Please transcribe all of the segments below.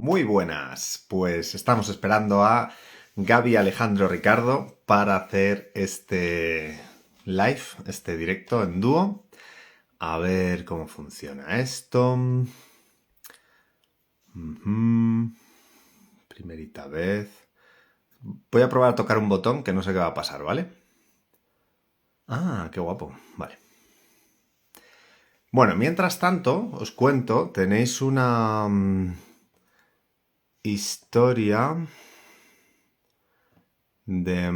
Muy buenas, pues estamos esperando a Gaby, Alejandro, Ricardo para hacer este live, este directo en dúo. A ver cómo funciona esto. Primerita vez. Voy a probar a tocar un botón que no sé qué va a pasar, ¿vale? Ah, qué guapo, vale. Bueno, mientras tanto, os cuento, tenéis una historia de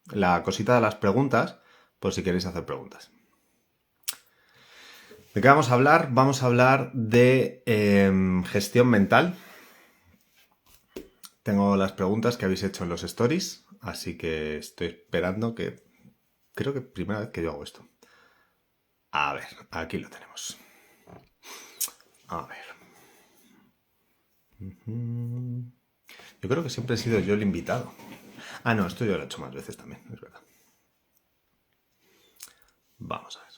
la cosita de las preguntas, por si queréis hacer preguntas. ¿De qué vamos a hablar? Vamos a hablar de gestión mental. Tengo las preguntas que habéis hecho en los stories, así que estoy esperando que... Creo que primera vez que yo hago esto. A ver, aquí lo tenemos. A ver. Yo creo que siempre he sido yo el invitado. Ah, no, esto yo lo he hecho más veces también, es verdad. Vamos a ver.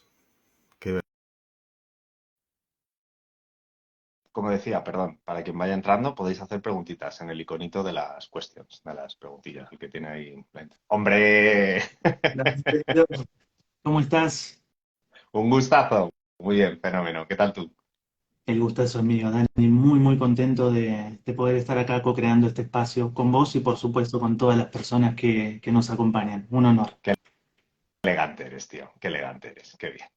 Como decía, perdón, para quien vaya entrando podéis hacer preguntitas en el iconito de las questions, de las preguntillas, el que tiene ahí. ¡Hombre! ¿Cómo estás? Un gustazo. Muy bien, fenómeno. ¿Qué tal tú? El gustazo es mío, Dani. Muy contento de poder estar acá co-creando este espacio con vos y, por supuesto, con todas las personas que nos acompañan. Un honor. Qué elegante eres, tío. Qué elegante eres. Qué bien.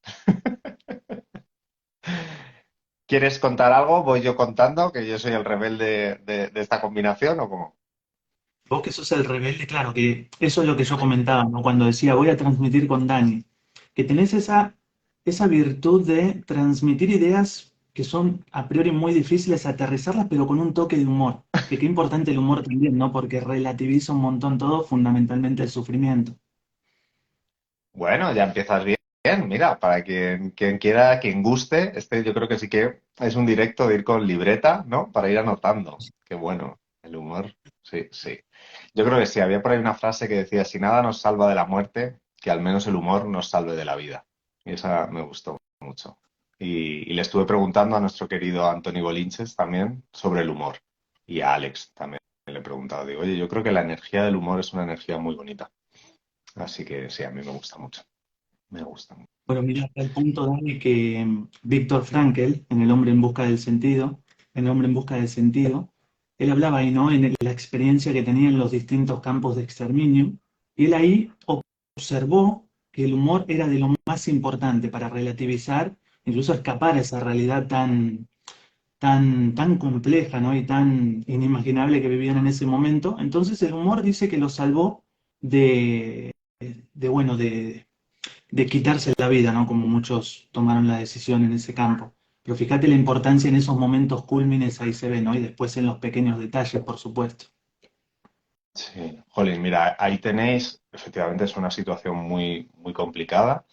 ¿Quieres contar algo? ¿Voy yo contando que yo soy el rebelde de esta combinación o cómo? Vos que sos el rebelde, claro, que eso es lo que yo comentaba, ¿no? Cuando decía voy a transmitir con Dani, que tenés esa virtud de transmitir ideas que son a priori muy difíciles aterrizarlas, pero con un toque de humor. Que qué importante el humor también, ¿no? Porque relativiza un montón todo, fundamentalmente el sufrimiento. Bueno, ya empiezas bien. Mira, para quien quiera, quien guste, este yo creo que sí que es un directo de ir con libreta, ¿no? Para ir anotando. Qué bueno, el humor. Sí, sí. Yo creo que sí, había por ahí una frase que decía, si nada nos salva de la muerte, que al menos el humor nos salve de la vida. Y esa me gustó mucho. Y le estuve preguntando a nuestro querido Anthony Bolinches también sobre el humor. Y a Alex también le he preguntado. Digo, oye, yo creo que la energía del humor es una energía muy bonita. Así que sí, a mí me gusta mucho. Me gusta mucho. Bueno, mira, hasta el punto, Dani, que Víctor Frankl, en El hombre en busca del sentido, El hombre en busca del sentido, él hablaba ahí, ¿no? En la experiencia que tenía en los distintos campos de exterminio, y él ahí observó que el humor era de lo más importante para relativizar, incluso escapar a esa realidad tan compleja, ¿no? Y tan inimaginable que vivían en ese momento. Entonces el humor dice que lo salvó de, bueno, de quitarse la vida, ¿no? Como muchos tomaron la decisión en ese campo. Pero fíjate la importancia en esos momentos cúlmines, ahí se ve, ¿no? Y después en los pequeños detalles, por supuesto. Sí, jolín, mira, ahí tenéis, efectivamente es una situación muy, muy complicada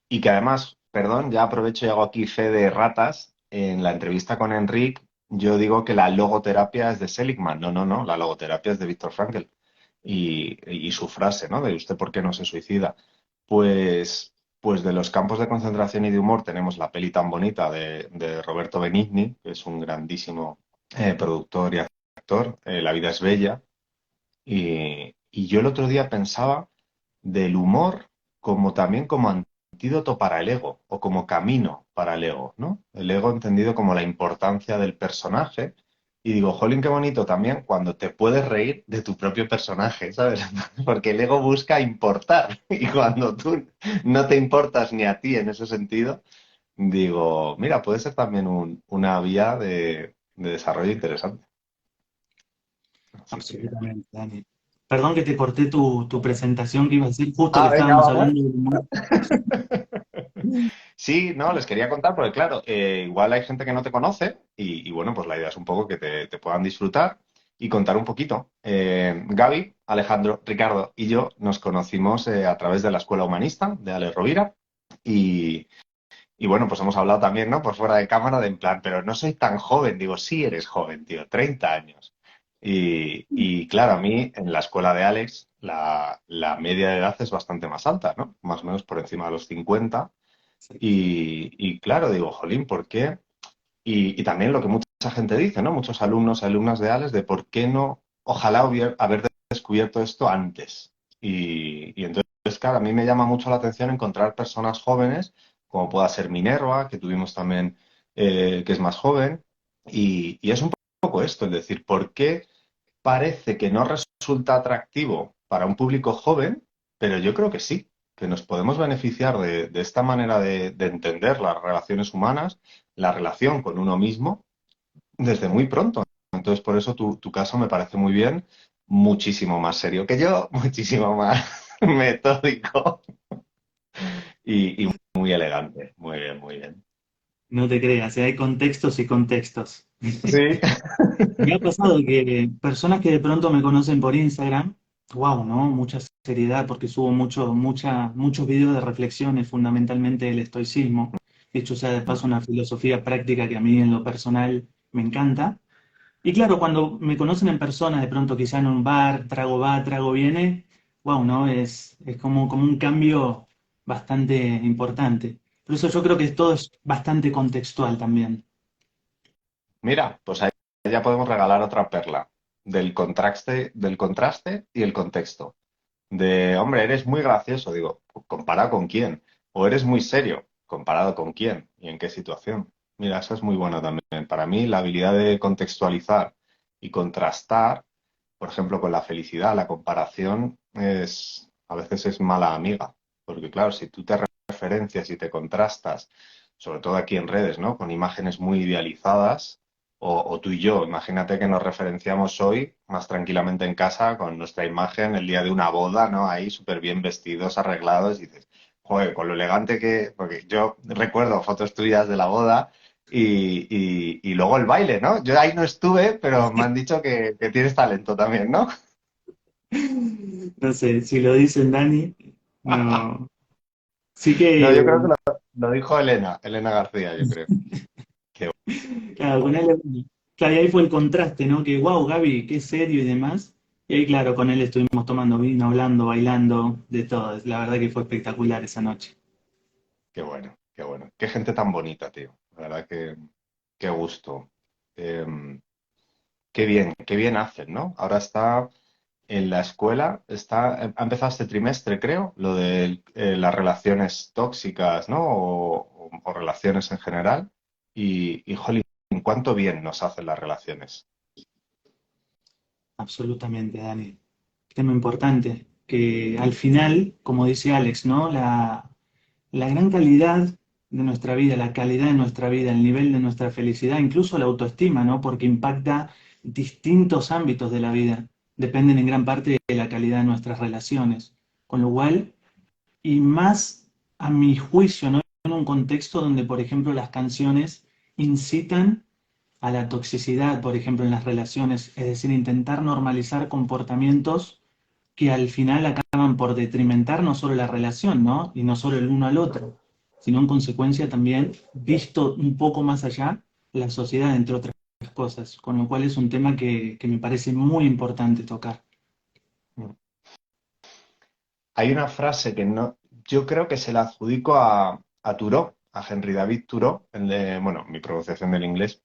y que además, perdón, ya aprovecho y hago aquí fe de ratas. En la entrevista con Enric, yo digo que la logoterapia es de Seligman. No, no, no, la logoterapia es de Viktor Frankl. Y su frase, ¿no? De usted por qué no se suicida. Pues, pues de los campos de concentración y de humor tenemos la peli tan bonita de Roberto Benigni, que es un grandísimo productor y actor, La vida es bella. Y yo el otro día pensaba del humor como también como antídoto para el ego o como camino para el ego, ¿no? El ego entendido como la importancia del personaje. Y digo, jolín, qué bonito también cuando te puedes reír de tu propio personaje, ¿sabes? Porque el ego busca importar y cuando tú no te importas ni a ti en ese sentido, digo, mira, puede ser también una vía de desarrollo interesante. Así que... Absolutamente, Dani. Perdón que te corté tu presentación que iba a decir, justo que Ah, venga, estábamos vamos. hablando del humor. Sí, no, les quería contar porque claro, igual hay gente que no te conoce y bueno, pues la idea es un poco que te puedan disfrutar y contar un poquito. Gaby, Alejandro, Ricardo y yo nos conocimos a través de la Escuela Humanista de Ale Rovira y, y bueno, pues hemos hablado también, ¿no? Por fuera de cámara de en plan, pero no soy tan joven. Digo, sí eres joven, tío, 30 años. Y claro, a mí en la escuela de Alex la media de edad es bastante más alta, ¿no? Más o menos por encima de los 50. Y claro, digo, jolín, ¿por qué? Y también lo que mucha gente dice, ¿no? Muchos alumnos y alumnas de ALES de por qué no, ojalá haber descubierto esto antes. Y entonces, claro, a mí me llama mucho la atención encontrar personas jóvenes, como pueda ser Minerva, que tuvimos también, que es más joven, y es un poco esto, es decir, ¿por qué parece que no resulta atractivo para un público joven? Pero yo creo que sí, que nos podemos beneficiar de esta manera de entender las relaciones humanas, la relación con uno mismo desde muy pronto. Entonces, por eso tu caso me parece muy bien, muchísimo más serio que yo, muchísimo más metódico y muy elegante. Muy bien, muy bien. No te creas, hay contextos y contextos. Sí. Me ha pasado que personas que de pronto me conocen por Instagram, wow, ¿no? Mucha seriedad porque subo muchos videos de reflexiones, fundamentalmente el estoicismo. Dicho sea de paso, una filosofía práctica que a mí en lo personal me encanta. Y claro, cuando me conocen en persona, de pronto quizá en un bar, trago va, trago viene, wow, ¿no? Es como un cambio bastante importante. Por eso yo creo que todo es bastante contextual también. Mira, pues ahí ya podemos regalar otra perla del contraste y el contexto. De, hombre, eres muy gracioso, digo, ¿comparado con quién? O eres muy serio, ¿comparado con quién? ¿Y en qué situación? Mira, eso es muy bueno también. Para mí, la habilidad de contextualizar y contrastar, por ejemplo, con la felicidad, la comparación a veces es mala amiga. Porque claro, si tú te referencias y te contrastas, sobre todo aquí en redes, ¿no? Con imágenes muy idealizadas, o tú y yo, imagínate que nos referenciamos hoy más tranquilamente en casa con nuestra imagen el día de una boda, ¿no? Ahí súper bien vestidos, arreglados, y dices, joder, con lo elegante que... Porque yo recuerdo fotos tuyas de la boda y luego el baile, ¿no? Yo ahí no estuve, pero me han dicho que tienes talento también, ¿no? No sé, si lo dicen Dani, no. Sí No, yo que, creo que lo dijo Elena García, yo creo. Que claro, con él, claro, y ahí fue el contraste, ¿no? Que, wow, Gaby, qué serio y demás. Y ahí, claro, con él estuvimos tomando vino, hablando, bailando, de todo. La verdad que fue espectacular esa noche. qué bueno, qué bueno. Qué gente tan bonita, tío. La verdad que qué gusto. Em, qué bien hacen, ¿no? Ahora está en la escuela, ha empezado este trimestre, creo, lo de las relaciones tóxicas, ¿no? O relaciones en general. Jolín, cuánto bien nos hacen las relaciones. Absolutamente, Dani. Tema importante, que al final, como dice Alex, ¿no? La gran calidad de nuestra vida, la calidad de nuestra vida, el nivel de nuestra felicidad, incluso la autoestima, ¿no? Porque impacta distintos ámbitos de la vida, dependen en gran parte de la calidad de nuestras relaciones. Con lo cual, y más a mi juicio, ¿no? En un contexto donde, por ejemplo, las canciones incitan a la toxicidad, por ejemplo, en las relaciones, es decir, intentar normalizar comportamientos que al final acaban por detrimentar no solo la relación, ¿no? Y no solo el uno al otro, sino en consecuencia también, visto un poco más allá, la sociedad, entre otras cosas, con lo cual es un tema que me parece muy importante tocar. Hay una frase que no, yo creo que se la adjudico a Thoreau, a Henry David Thoreau, el de, bueno, mi pronunciación del inglés,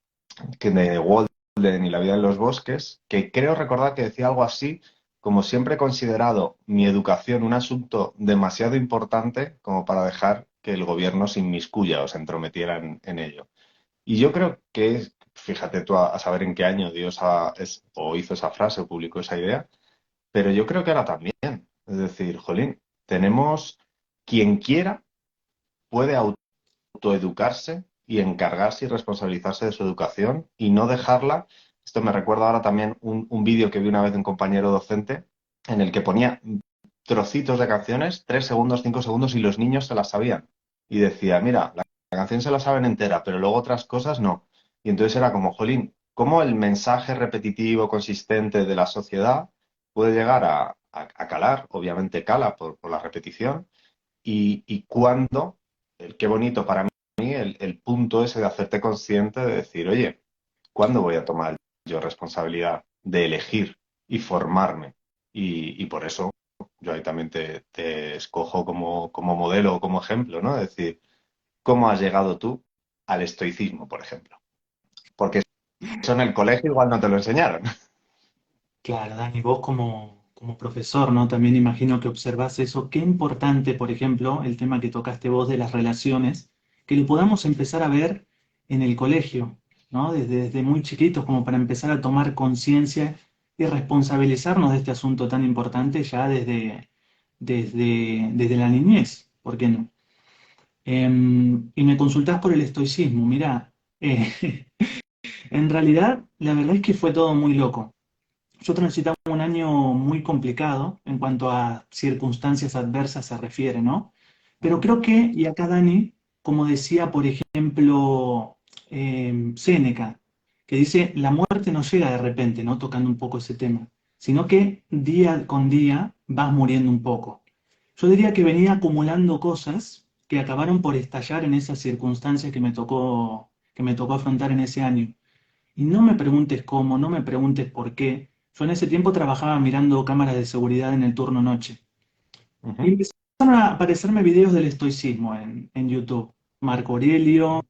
que de Walden y la vida en los bosques, que creo recordar que decía algo así, como siempre he considerado mi educación un asunto demasiado importante como para dejar que el gobierno se inmiscuya o se entrometiera en ello. Y yo creo que es, fíjate tú a saber en qué año Dios o hizo esa frase o publicó esa idea, pero yo creo que ahora también. Es decir, jolín, tenemos quien quiera puede autoeducarse y encargarse y responsabilizarse de su educación y no dejarla. Esto me recuerda ahora también un vídeo que vi una vez de un compañero docente en el que ponía trocitos de canciones, 3 segundos, 5 segundos, y los niños se las sabían. Y decía, mira, la canción se la saben entera, pero luego otras cosas no. Y entonces era como, jolín, ¿cómo el mensaje repetitivo, consistente de la sociedad puede llegar a calar? Obviamente cala por la repetición. Y cuándo, qué bonito para mí el punto ese de hacerte consciente de decir, oye, ¿cuándo voy a tomar yo responsabilidad de elegir y formarme? Y por eso yo ahí también te escojo como modelo o como ejemplo, ¿no? Es decir, ¿cómo has llegado tú al estoicismo, por ejemplo? Porque Eso en el colegio igual no te lo enseñaron. Claro, Dani, vos como profesor, ¿no? También imagino que observás eso. Qué importante, por ejemplo, el tema que tocaste vos de las relaciones, que lo podamos empezar a ver en el colegio, ¿no? Desde muy chiquitos, como para empezar a tomar conciencia y responsabilizarnos de este asunto tan importante ya desde la niñez, ¿por qué no? Y me consultás por el estoicismo. Mirá, en realidad, la verdad es que fue todo muy loco. Nosotros necesitamos un año muy complicado en cuanto a circunstancias adversas se refiere, ¿no? Pero creo que, y acá Dani, como decía, por ejemplo, Séneca, que dice, la muerte no llega de repente, ¿no? Tocando un poco ese tema, sino que día con día vas muriendo un poco. Yo diría que venía acumulando cosas que acabaron por estallar en esas circunstancias que me tocó afrontar en ese año. Y no me preguntes cómo, no me preguntes por qué. Yo en ese tiempo trabajaba mirando cámaras de seguridad en el turno noche. Y Ujú. empezaron a aparecerme videos del estoicismo en YouTube. Marco Aurelio,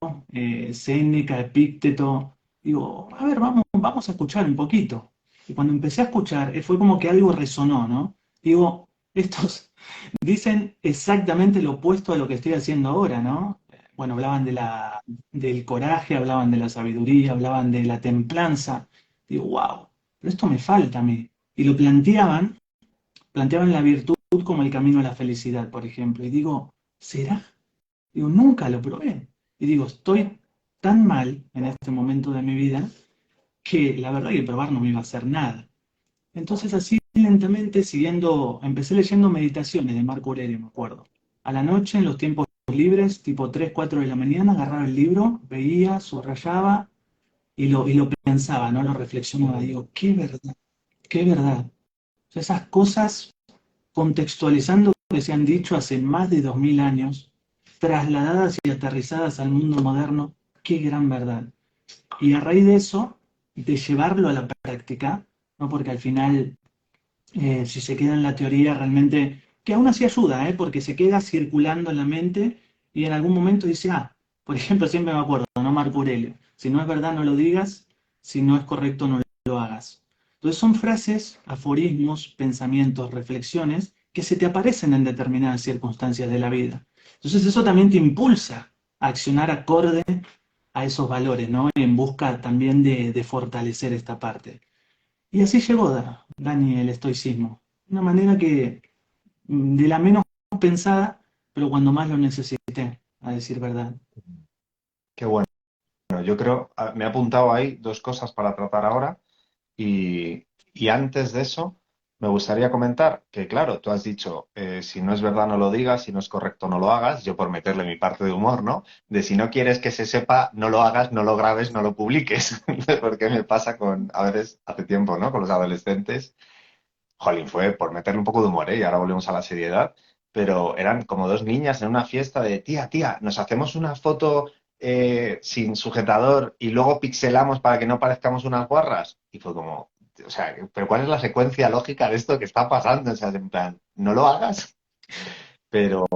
Séneca, Epícteto. Digo, a ver, vamos a escuchar un poquito. Y cuando empecé a escuchar, fue como que algo resonó, ¿no? Digo, estos dicen exactamente lo opuesto a lo que estoy haciendo ahora, ¿no? Bueno, hablaban del coraje, hablaban de la sabiduría, hablaban de la templanza. Digo, wow, pero esto me falta a mí. Y lo planteaban la virtud como el camino a la felicidad, por ejemplo. Y digo, ¿será? Digo, nunca lo probé. Y digo, estoy tan mal en este momento de mi vida que la verdad que probar no me iba a hacer nada. Entonces así lentamente siguiendo, empecé leyendo Meditaciones de Marco Aurelio, me acuerdo. A la noche, en los tiempos libres, tipo 3 4 de la mañana, agarraba el libro, veía, subrayaba y lo pensaba, ¿no? Lo reflexionaba. Digo, qué verdad, qué verdad. O sea, esas cosas contextualizando lo que se han dicho hace más de 2000 años, trasladadas y aterrizadas al mundo moderno, qué gran verdad. Y a raíz de eso, de llevarlo a la práctica, ¿no? Porque al final si se queda en la teoría realmente, que aún así ayuda, porque se queda circulando en la mente y en algún momento dice, ah, por ejemplo, siempre me acuerdo, ¿no? Marco Aurelio, si no es verdad no lo digas, si no es correcto no lo hagas. Entonces son frases, aforismos, pensamientos, reflexiones que se te aparecen en determinadas circunstancias de la vida. Entonces eso también te impulsa a accionar acorde a esos valores, ¿no? En busca también de fortalecer esta parte. Y así llegó Dani el estoicismo. Una manera que de la menos pensada, pero cuando más lo necesité, a decir verdad. Qué bueno. Yo creo, me he apuntado ahí dos cosas para tratar ahora. Y antes de eso, me gustaría comentar que, claro, tú has dicho, si no es verdad no lo digas, si no es correcto no lo hagas, yo por meterle mi parte de humor, ¿no? De si no quieres que se sepa, no lo hagas, no lo grabes, no lo publiques. Porque me pasa con, a veces, hace tiempo, ¿no? Con los adolescentes. Jolín, fue por meterle un poco de humor, ¿eh? Y ahora volvemos a la seriedad. Pero eran como dos niñas en una fiesta de, tía, nos hacemos una foto sin sujetador y luego pixelamos para que no parezcamos unas guarras. Y fue como, o sea, pero ¿cuál es la secuencia lógica de esto que está pasando? O sea, en plan, no lo hagas. Pero,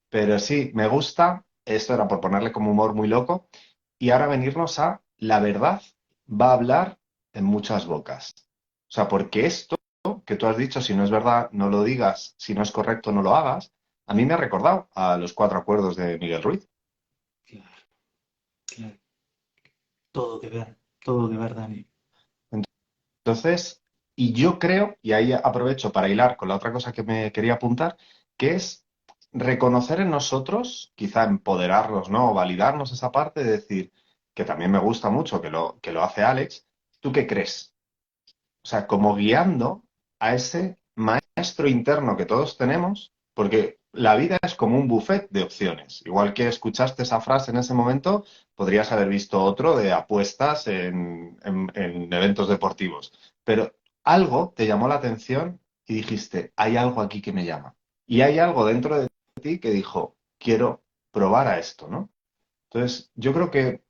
pero sí, me gusta. Esto era por ponerle como humor muy loco. Y ahora venirnos a la verdad va a hablar en muchas bocas. O sea, porque esto que tú has dicho, si no es verdad, no lo digas, si no es correcto, no lo hagas, a mí me ha recordado a los cuatro acuerdos de Miguel Ruiz. Claro, claro. Todo que ver, Dani. Entonces, y yo creo, y ahí aprovecho para hilar con la otra cosa que me quería apuntar, que es reconocer en nosotros, quizá empoderarnos, ¿no? O validarnos esa parte de decir, que también me gusta mucho que lo hace Alex, ¿tú qué crees? O sea, como guiando a ese maestro interno que todos tenemos, porque la vida es como un buffet de opciones. Igual que escuchaste esa frase en ese momento, podrías haber visto otro de apuestas en eventos deportivos. Pero algo te llamó la atención y dijiste, hay algo aquí que me llama. Y hay algo dentro de ti que dijo, quiero probar a esto, ¿no? Entonces, yo creo que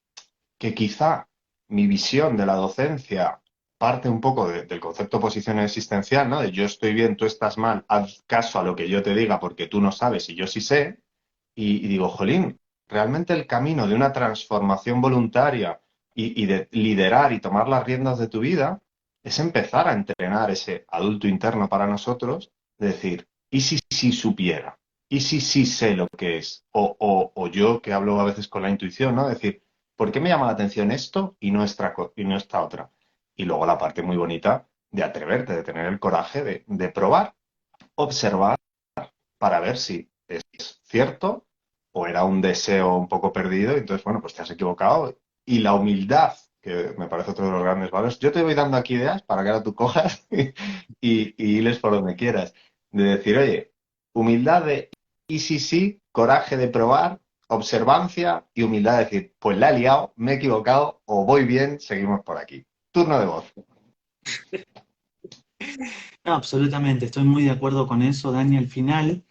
quizá mi visión de la docencia parte un poco del concepto de posición existencial, ¿no? De yo estoy bien, tú estás mal, haz caso a lo que yo te diga porque tú no sabes y yo sí sé. Y digo, jolín, realmente el camino de una transformación voluntaria y de liderar y tomar las riendas de tu vida, es empezar a entrenar ese adulto interno para nosotros, de decir, ¿y si sí supiera? ¿Y si sí sé lo que es? O yo que hablo a veces con la intuición, ¿no? Decir, ¿por qué me llama la atención esto y no esta otra? Y luego la parte muy bonita de atreverte, de tener el coraje de probar, observar para ver si es cierto o era un deseo un poco perdido y entonces, bueno, pues te has equivocado. Y la humildad, que me parece otro de los grandes valores. Yo te voy dando aquí ideas para que ahora tú cojas y hiles por donde quieras. De decir, oye, humildad de y sí, sí, coraje de probar, observancia y humildad de decir, pues la he liado, me he equivocado o voy bien, seguimos por aquí. Turno de voz. No, absolutamente, estoy muy de acuerdo con eso, Dani. Al final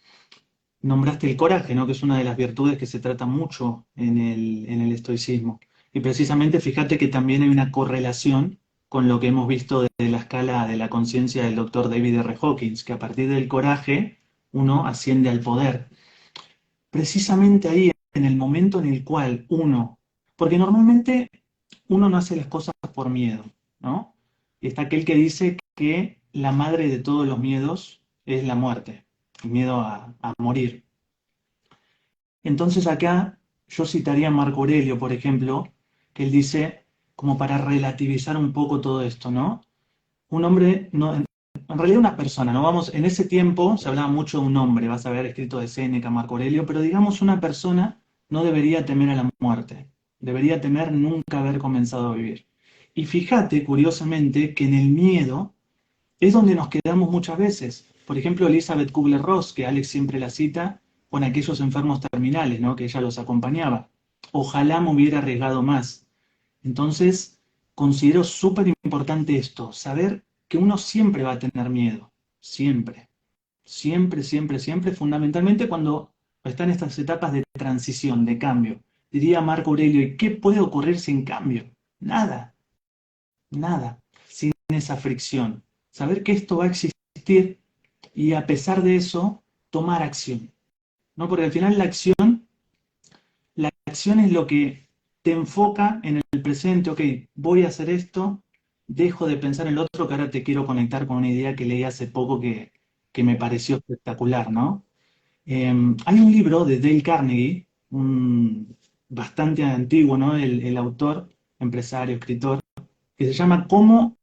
nombraste el coraje, ¿no? Que es una de las virtudes que se trata mucho en el estoicismo. Y precisamente fíjate que también hay una correlación con lo que hemos visto de la escala de la conciencia del doctor David R. Hawkins, que a partir del coraje uno asciende al poder. Precisamente ahí, en el momento en el cual uno, porque normalmente uno no hace las cosas por miedo, ¿no? Y está aquel que dice que la madre de todos los miedos es la muerte, el miedo a morir. Entonces acá yo citaría a Marco Aurelio, por ejemplo, que él dice, como para relativizar un poco todo esto, ¿no? Un hombre, no, en realidad una persona, ¿no? Vamos, en ese tiempo se hablaba mucho de un hombre, vas a ver escrito de Séneca, Marco Aurelio, pero digamos una persona no debería temer a la muerte, debería temer nunca haber comenzado a vivir. Y fíjate, curiosamente, que en el miedo es donde nos quedamos muchas veces. Por ejemplo, Elizabeth Kubler-Ross, que Alex siempre la cita, con aquellos enfermos terminales, ¿no? Que ella los acompañaba. Ojalá me hubiera arriesgado más. Entonces, considero súper importante esto, saber que uno siempre va a tener miedo, siempre, siempre, siempre, siempre, fundamentalmente cuando está en estas etapas de transición, de cambio. Diría Marco Aurelio, ¿y qué puede ocurrir sin cambio? Nada, nada, sin esa fricción. Saber que esto va a existir y a pesar de eso, tomar acción, ¿no? Porque al final la acción es lo que te enfoca en el presente, ok, voy a hacer esto, dejo de pensar en lo otro, que ahora te quiero conectar con una idea que leí hace poco que me pareció espectacular, ¿no? Hay un libro de Dale Carnegie, bastante antiguo, ¿no? El autor, empresario, escritor, que se llama Cómo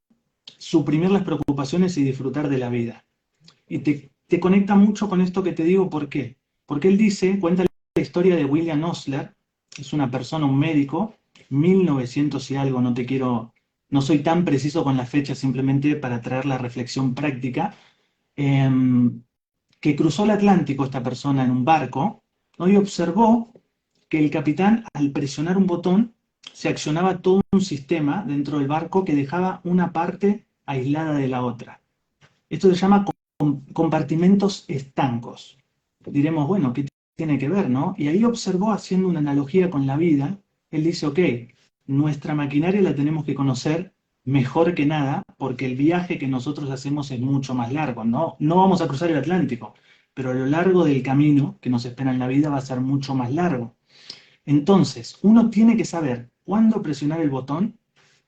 suprimir las preocupaciones y disfrutar de la vida. Y te conecta mucho con esto que te digo, ¿por qué? Porque él dice, cuenta la historia de William Osler, es una persona, un médico, 1900 y algo, no te quiero, no soy tan preciso con la fecha, simplemente para traer la reflexión práctica, eh, que cruzó el Atlántico esta persona en un barco, ¿no? Y observó que el capitán, al presionar un botón, se accionaba todo un sistema dentro del barco que dejaba una parte aislada de la otra. Esto se llama compartimentos estancos. Diremos, bueno, ¿qué tiene que ver, no? Y ahí observó, haciendo una analogía con la vida, él dice, ok, nuestra maquinaria la tenemos que conocer mejor que nada, porque el viaje que nosotros hacemos es mucho más largo, ¿no? No vamos a cruzar el Atlántico, pero a lo largo del camino que nos espera en la vida va a ser mucho más largo. Entonces, uno tiene que saber cuándo presionar el botón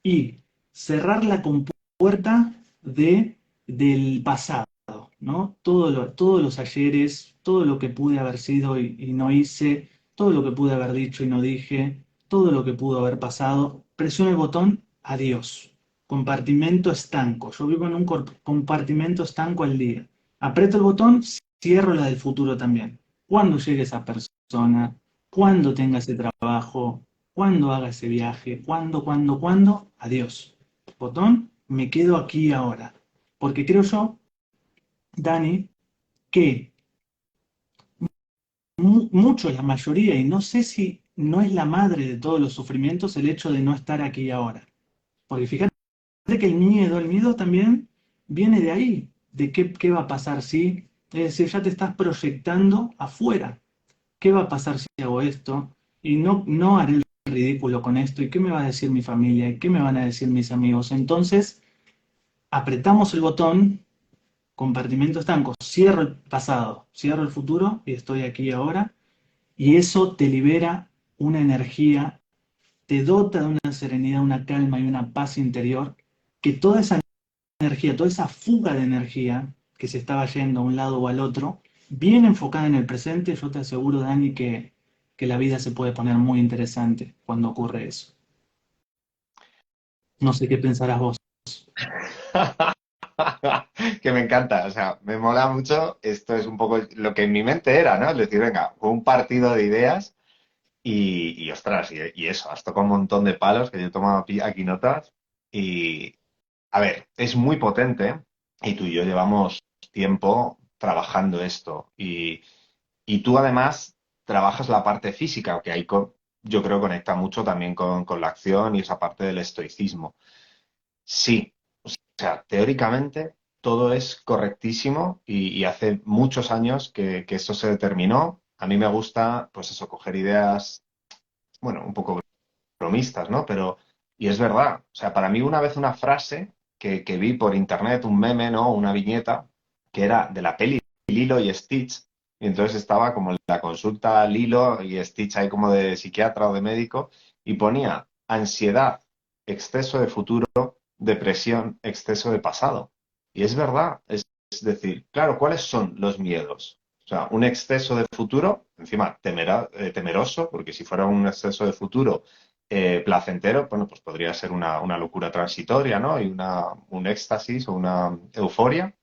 y cerrar la compuerta del pasado, ¿no? Todos los ayeres, todo lo que pude haber sido y no hice, todo lo que pude haber dicho y no dije, todo lo que pudo haber pasado, presiono el botón, adiós. Compartimento estanco. Yo vivo en un compartimento estanco al día. Aprieto el botón, cierro la del futuro también. Cuando llegue esa persona, cuando tenga ese trabajo, cuando haga ese viaje, cuándo, adiós. Botón, me quedo aquí ahora. Porque creo yo, Dani, que mucho, la mayoría, y no sé si no es la madre de todos los sufrimientos el hecho de no estar aquí ahora. Porque fíjate que el miedo también viene de ahí, de qué va a pasar si, es decir, ya te estás proyectando afuera. ¿Qué va a pasar si hago esto? Y no haré el ridículo con esto. ¿Y qué me va a decir mi familia? ¿Y qué me van a decir mis amigos? Entonces, apretamos el botón, compartimento estanco, cierro el pasado, cierro el futuro y estoy aquí ahora. Y eso te libera una energía te dota de una serenidad, una calma y una paz interior, que toda esa energía, toda esa fuga de energía que se estaba yendo a un lado o al otro, bien enfocada en el presente, yo te aseguro, Dani, que la vida se puede poner muy interesante cuando ocurre eso. No sé qué pensarás vos. Que me encanta, o sea, me mola mucho. Esto es un poco lo que en mi mente era, ¿no? Es decir, venga, fue un partido de ideas ostras, y eso, has tocado un montón de palos que yo he tomado aquí notas. Y, a ver, es muy potente y tú y yo llevamos tiempo trabajando esto. Y tú además trabajas la parte física, que ahí yo creo conecta mucho también con la acción y esa parte del estoicismo. Sí, o sea, teóricamente todo es correctísimo y hace muchos años que esto se determinó. A mí me gusta, pues eso, coger ideas, bueno, un poco bromistas, ¿no? Pero, y es verdad, o sea, para mí una vez una frase que vi por internet, un meme, ¿no? Una viñeta, que era de la peli Lilo y Stitch, y entonces estaba como en la consulta Lilo y Stitch ahí como de psiquiatra o de médico, y ponía ansiedad, exceso de futuro, depresión, exceso de pasado. Y es verdad, es decir, claro, ¿cuáles son los miedos? O sea, un exceso de futuro, encima temeroso, porque si fuera un exceso de futuro placentero, bueno, pues podría ser una locura transitoria, ¿no? Y un éxtasis o una euforia.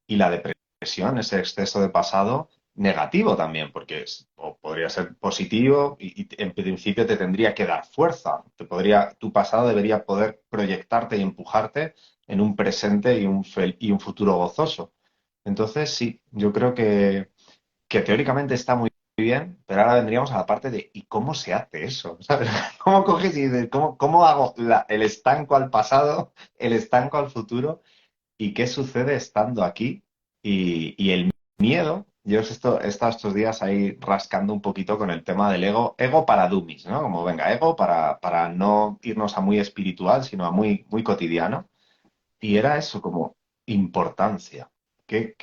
Y la depresión, ese exceso de pasado negativo también, porque o podría ser positivo y en principio te tendría que dar fuerza. Tu pasado debería poder proyectarte y empujarte en un presente y un futuro gozoso. Entonces, sí, yo creo que teóricamente está muy bien, pero ahora vendríamos a la parte de ¿y cómo se hace eso? ¿Sabes? ¿Cómo coges y dices, cómo hago el estanco al pasado, el estanco al futuro? ¿Y qué sucede estando aquí? Y el miedo, he estado estos días ahí rascando un poquito con el tema del ego, ego para dummies, ¿no? Como venga, ego para no irnos a muy espiritual, sino a muy, muy cotidiano. Y era eso, como importancia. ¿Qué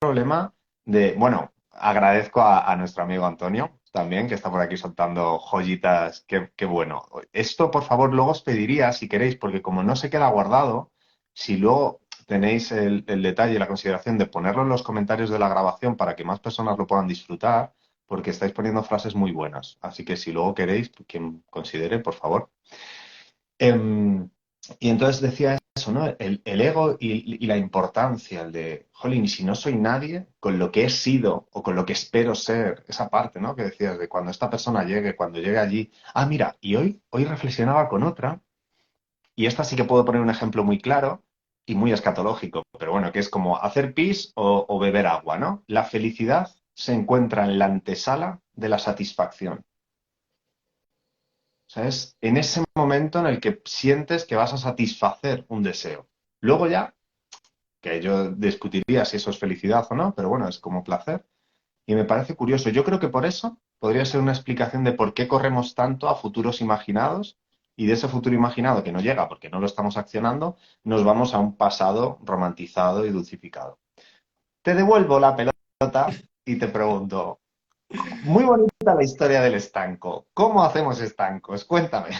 problema de... Bueno, agradezco a nuestro amigo Antonio también, que está por aquí soltando joyitas. Qué bueno. Esto, por favor, luego os pediría, si queréis, porque como no se queda guardado, si luego tenéis el detalle y la consideración de ponerlo en los comentarios de la grabación para que más personas lo puedan disfrutar, porque estáis poniendo frases muy buenas. Así que si luego queréis, quien considere, por favor. Em, y entonces decía eso, ¿no? El ego y la importancia, el de, jolín, y si no soy nadie, con lo que he sido o con lo que espero ser, esa parte, ¿no? Que decías de cuando esta persona llegue, cuando llegue allí. Ah, mira, y hoy reflexionaba con otra, y esta sí que puedo poner un ejemplo muy claro y muy escatológico, pero bueno, que es como hacer pis o beber agua, ¿no? La felicidad se encuentra en la antesala de la satisfacción. O sea, es en ese momento en el que sientes que vas a satisfacer un deseo. Luego ya, que yo discutiría si eso es felicidad o no, pero bueno, es como placer. Y me parece curioso. Yo creo que por eso podría ser una explicación de por qué corremos tanto a futuros imaginados y de ese futuro imaginado que no llega porque no lo estamos accionando, nos vamos a un pasado romantizado y dulcificado. Te devuelvo la pelota y te pregunto, muy bonita la historia del estanco. ¿Cómo hacemos estancos? Cuéntame.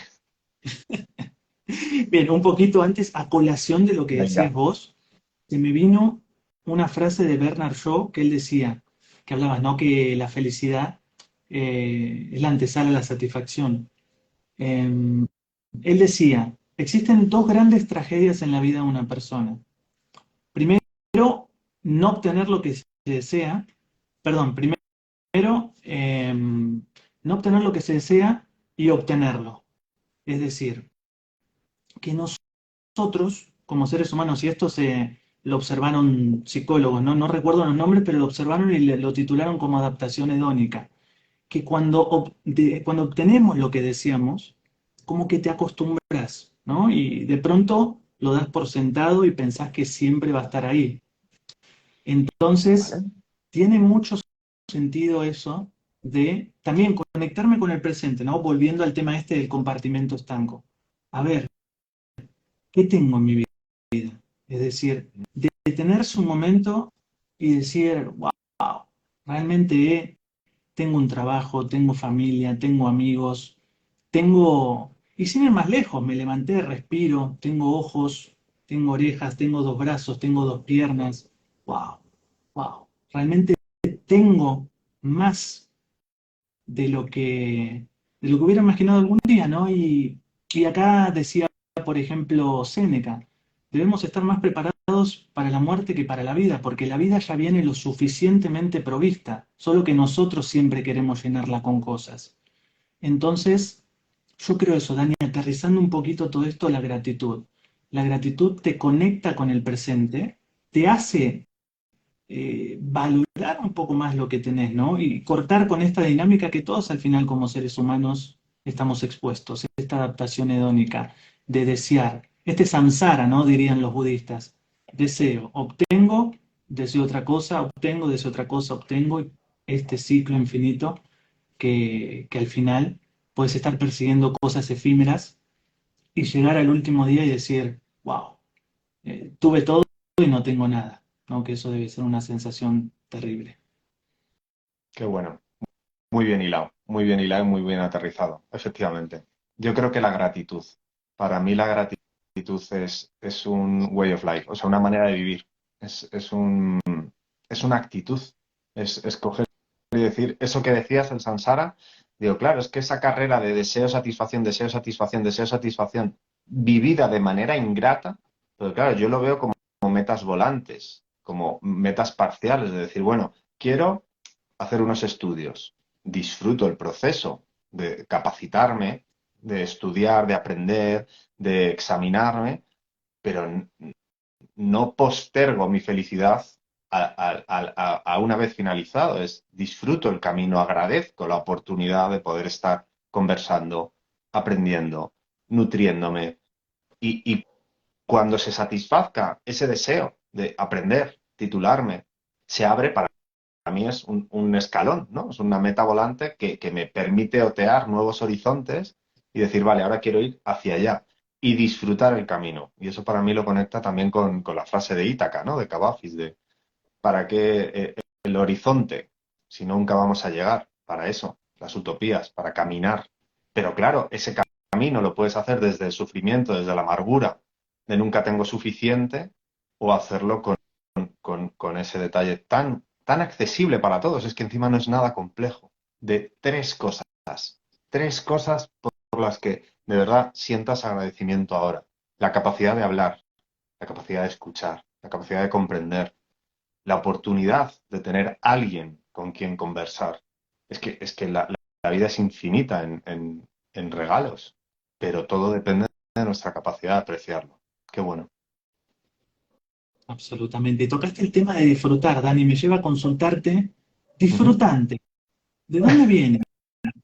Bien, un poquito antes, a colación de lo que decías Venga. vos, se me vino una frase de Bernard Shaw que él decía, que hablaba, ¿no? Que la felicidad es la antesala a la satisfacción. Eh, Él decía, existen dos grandes tragedias en la vida de una persona. Primero, no obtener lo que se desea, perdón, primero, no obtener lo que se desea y obtenerlo. Es decir, que nosotros, como seres humanos, y esto lo observaron psicólogos, ¿no? No recuerdo los nombres, pero lo observaron y lo titularon como adaptación hedónica, que cuando obtenemos lo que deseamos, como que te acostumbras, ¿no? Y de pronto lo das por sentado y pensás que siempre va a estar ahí. Entonces, ¿Vale? tiene mucho sentido eso de también conectarme con el presente, ¿no? Volviendo al tema este del compartimento estanco. A ver, ¿qué tengo en mi vida? Es decir, detenerse un momento y decir, wow, realmente tengo un trabajo, tengo familia, tengo amigos, y sin ir más lejos, me levanté, respiro, tengo ojos, tengo orejas, tengo dos brazos, tengo dos piernas. Wow, wow. Realmente tengo más de lo de lo que hubiera imaginado algún día, ¿no? Y acá decía, por ejemplo, Séneca, debemos estar más preparados para la muerte que para la vida, porque la vida ya viene lo suficientemente provista, solo que nosotros siempre queremos llenarla con cosas. Entonces, yo creo eso, Dani, aterrizando un poquito todo esto, la gratitud. La gratitud te conecta con el presente, te hace valorar un poco más lo que tenés, ¿no? Y cortar con esta dinámica que todos al final como seres humanos estamos expuestos, esta adaptación hedónica de desear, este samsara, ¿no? Dirían los budistas. Deseo, obtengo, deseo otra cosa, obtengo, deseo otra cosa, obtengo, y este ciclo infinito que al final puedes estar persiguiendo cosas efímeras y llegar al último día y decir, wow, tuve todo y no tengo nada, ¿no? Que eso debe ser una sensación terrible. Qué bueno. Muy bien hilado y muy bien aterrizado, efectivamente. Yo creo que la gratitud, para mí la gratitud es un way of life, o sea, una manera de vivir. Es una actitud, es coger y decir, eso que decías, el samsara, digo, claro, es que esa carrera de deseo, satisfacción, deseo, satisfacción, deseo, satisfacción, vivida de manera ingrata, pero claro, yo lo veo como metas volantes, como metas parciales, de decir, bueno, quiero hacer unos estudios, disfruto el proceso de capacitarme, de estudiar, de aprender, de examinarme, pero no postergo mi felicidad a una vez finalizado, es disfruto el camino, agradezco la oportunidad de poder estar conversando, aprendiendo, nutriéndome y cuando se satisfazca ese deseo de aprender, titularme, se abre para mí es un escalón, ¿no? Es una meta volante que me permite otear nuevos horizontes y decir, vale, ahora quiero ir hacia allá y disfrutar el camino. Y eso para mí lo conecta también con la frase de Ítaca, ¿no? De Cavafis, de ¿para qué el horizonte si nunca vamos a llegar? Para eso, las utopías, para caminar. Pero claro, ese camino lo puedes hacer desde el sufrimiento, desde la amargura de nunca tengo suficiente, o hacerlo con ese detalle tan accesible para todos. Es que encima no es nada complejo. De tres cosas por las que de verdad sientas agradecimiento ahora. La capacidad de hablar, la capacidad de escuchar, la capacidad de comprender, la oportunidad de tener alguien con quien conversar. Es que la vida es infinita en regalos, pero todo depende de nuestra capacidad de apreciarlo. Qué bueno. Absolutamente. Y tocaste el tema de disfrutar, Dani, me lleva a consultarte. Ujú. Disfrutante, ¿de dónde viene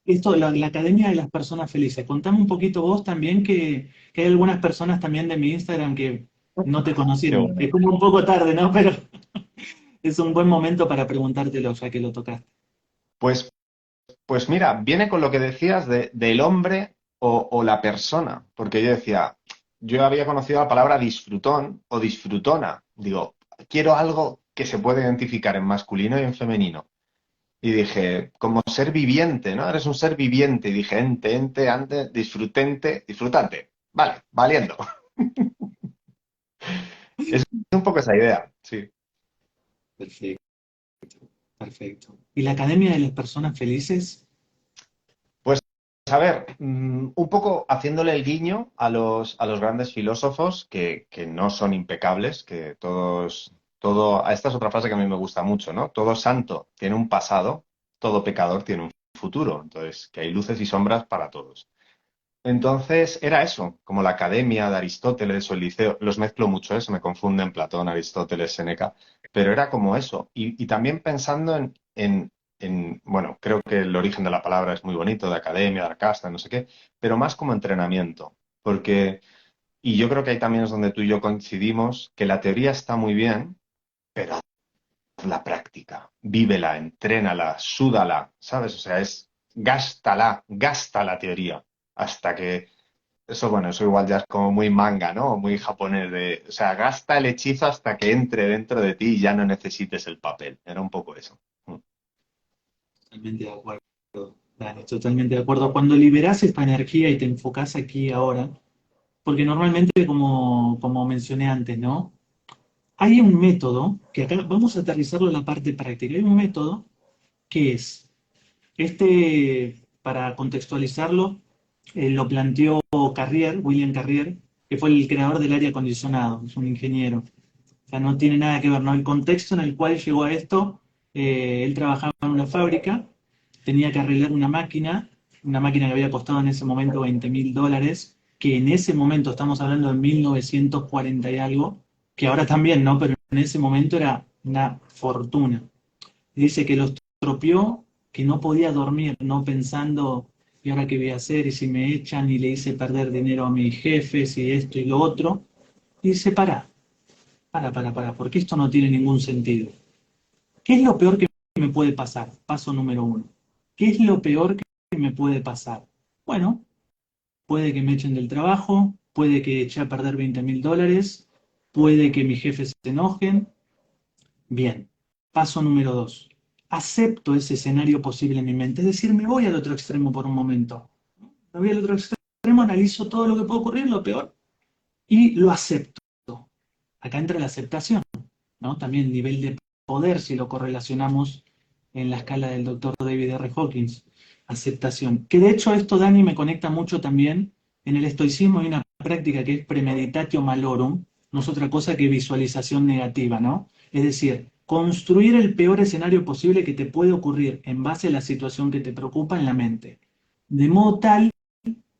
esto, la Academia de las Personas Felices? Contame un poquito vos también que hay algunas personas también de mi Instagram que no te Qué conocieron. bueno. Es como un poco tarde, ¿no? Pero es un buen momento para preguntártelo ya que lo tocaste. Pues, pues mira, viene con lo que decías del hombre o la persona, porque yo decía, yo había conocido la palabra disfrutón o disfrutona. Digo, quiero algo que se pueda identificar en masculino y en femenino. Y dije, como ser viviente, ¿no? Eres un ser viviente. Y dije, ente, ante, disfrutente, disfrutante. Vale, valiendo. Es un poco esa idea, sí. Perfecto, perfecto. ¿Y la Academia de las Personas Felices? Pues a ver, un poco haciéndole el guiño a los grandes filósofos que no son impecables, que esta es otra frase que a mí me gusta mucho, ¿no? Todo santo tiene un pasado, todo pecador tiene un futuro. Entonces, que hay luces y sombras para todos. Entonces era eso, como la academia de Aristóteles o el liceo, los mezclo mucho, se me confunden Platón, Aristóteles, Séneca, pero era como eso. Y también pensando bueno, creo que el origen de la palabra es muy bonito, de academia, de casta, no sé qué, pero más como entrenamiento, porque, y yo creo que ahí también es donde tú y yo coincidimos, que la teoría está muy bien, pero haz la práctica, vívela, entrénala, súdala, ¿sabes? O sea, gasta la teoría hasta que eso, bueno, eso igual ya es como muy manga, ¿no? Muy japonés o sea, gasta el hechizo hasta que entre dentro de ti y ya no necesites el papel. Era un poco eso. Mm. Totalmente de acuerdo. Dale, totalmente de acuerdo. Cuando liberás esta energía y te enfocás aquí y ahora, porque normalmente, como mencioné antes, ¿no? Hay un método, que acá vamos a aterrizarlo en la parte práctica, hay un método que es, para contextualizarlo, lo planteó Carrier, William Carrier, que fue el creador del aire acondicionado, es un ingeniero. O sea, no tiene nada que ver, ¿no? El contexto en el cual llegó a esto, él trabajaba en una fábrica, tenía que arreglar una máquina que había costado en ese momento $20.000, que en ese momento, estamos hablando de 1940 y algo, que ahora también, ¿no? Pero en ese momento era una fortuna. Dice que lo estropeó, que no podía dormir, no pensando, ¿y ahora qué voy a hacer? ¿Y si me echan? Y le hice perder dinero a mis jefes y esto y lo otro. Y dice, porque esto no tiene ningún sentido. ¿Qué es lo peor que me puede pasar? Paso número uno. ¿Qué es lo peor que me puede pasar? Bueno, puede que me echen del trabajo, puede que eche a perder $20.000, puede que mis jefes se enojen. Bien, paso número dos. Acepto ese escenario posible en mi mente, es decir, me voy al otro extremo por un momento. Me voy al otro extremo, analizo todo lo que puede ocurrir, lo peor, y lo acepto. Acá entra la aceptación, ¿no? También nivel de poder, si lo correlacionamos en la escala del doctor David R. Hawkins. Aceptación. Que de hecho esto, Dani, me conecta mucho también en el estoicismo. Hay una práctica que es premeditatio malorum, no es otra cosa que visualización negativa, ¿no? Es decir, construir el peor escenario posible que te puede ocurrir en base a la situación que te preocupa en la mente. De modo tal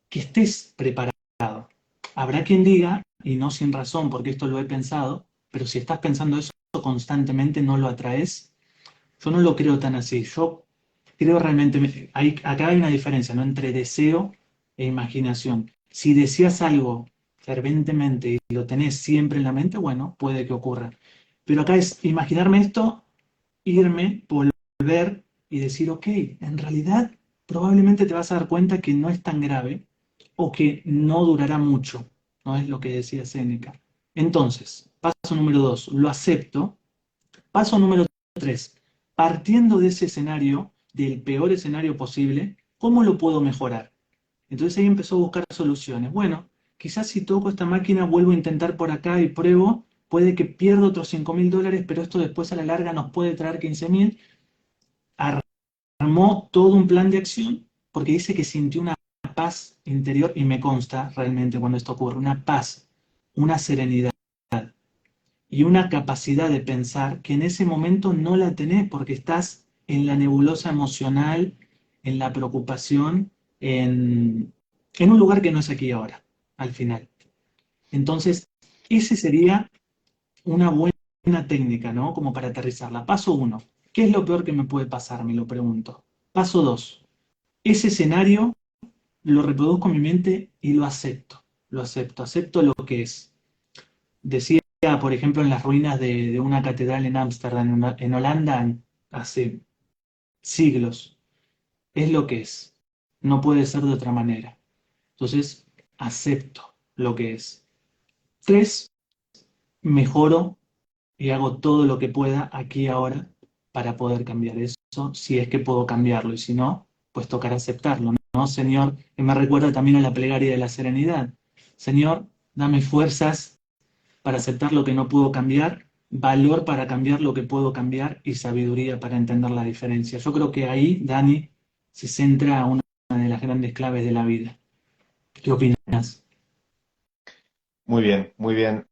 que estés preparado. Habrá quien diga, y no sin razón, porque esto lo he pensado, pero si estás pensando eso constantemente, no lo atraes. Yo no lo creo tan así. Yo creo realmente, acá hay una diferencia, ¿no? Entre deseo e imaginación. Si deseas algo ferventemente y lo tenés siempre en la mente, bueno, puede que ocurra. Pero acá es imaginarme esto, irme, volver y decir, ok, en realidad probablemente te vas a dar cuenta que no es tan grave o que no durará mucho, no es lo que decía Séneca. Entonces, paso número dos, lo acepto. Paso número tres, partiendo de ese escenario, del peor escenario posible, ¿cómo lo puedo mejorar? Entonces ahí empezó a buscar soluciones. Bueno, quizás si toco esta máquina, vuelvo a intentar por acá y pruebo, puede que pierda otros $5.000, pero esto después a la larga nos puede traer 15.000. Armó todo un plan de acción porque dice que sintió una paz interior y me consta realmente cuando esto ocurre, una paz, una serenidad y una capacidad de pensar que en ese momento no la tenés porque estás en la nebulosa emocional, en la preocupación, en un lugar que no es aquí ahora, al final. Entonces, ese sería una buena técnica, ¿no? Como para aterrizarla. Paso uno, ¿qué es lo peor que me puede pasar? Me lo pregunto. Paso dos, ese escenario lo reproduzco en mi mente y lo acepto. Lo acepto, acepto lo que es. Decía, por ejemplo, en las ruinas de una catedral en Ámsterdam, en Holanda, hace siglos. Es lo que es. No puede ser de otra manera. Entonces, acepto lo que es. Tres, mejoro y hago todo lo que pueda aquí y ahora para poder cambiar eso, si es que puedo cambiarlo. Y si no, pues tocará aceptarlo, ¿no, Señor? Que me recuerda también a la plegaria de la serenidad. Señor, dame fuerzas para aceptar lo que no puedo cambiar, valor para cambiar lo que puedo cambiar y sabiduría para entender la diferencia. Yo creo que ahí, Dani, se centra una de las grandes claves de la vida. ¿Qué opinas? Muy bien, muy bien.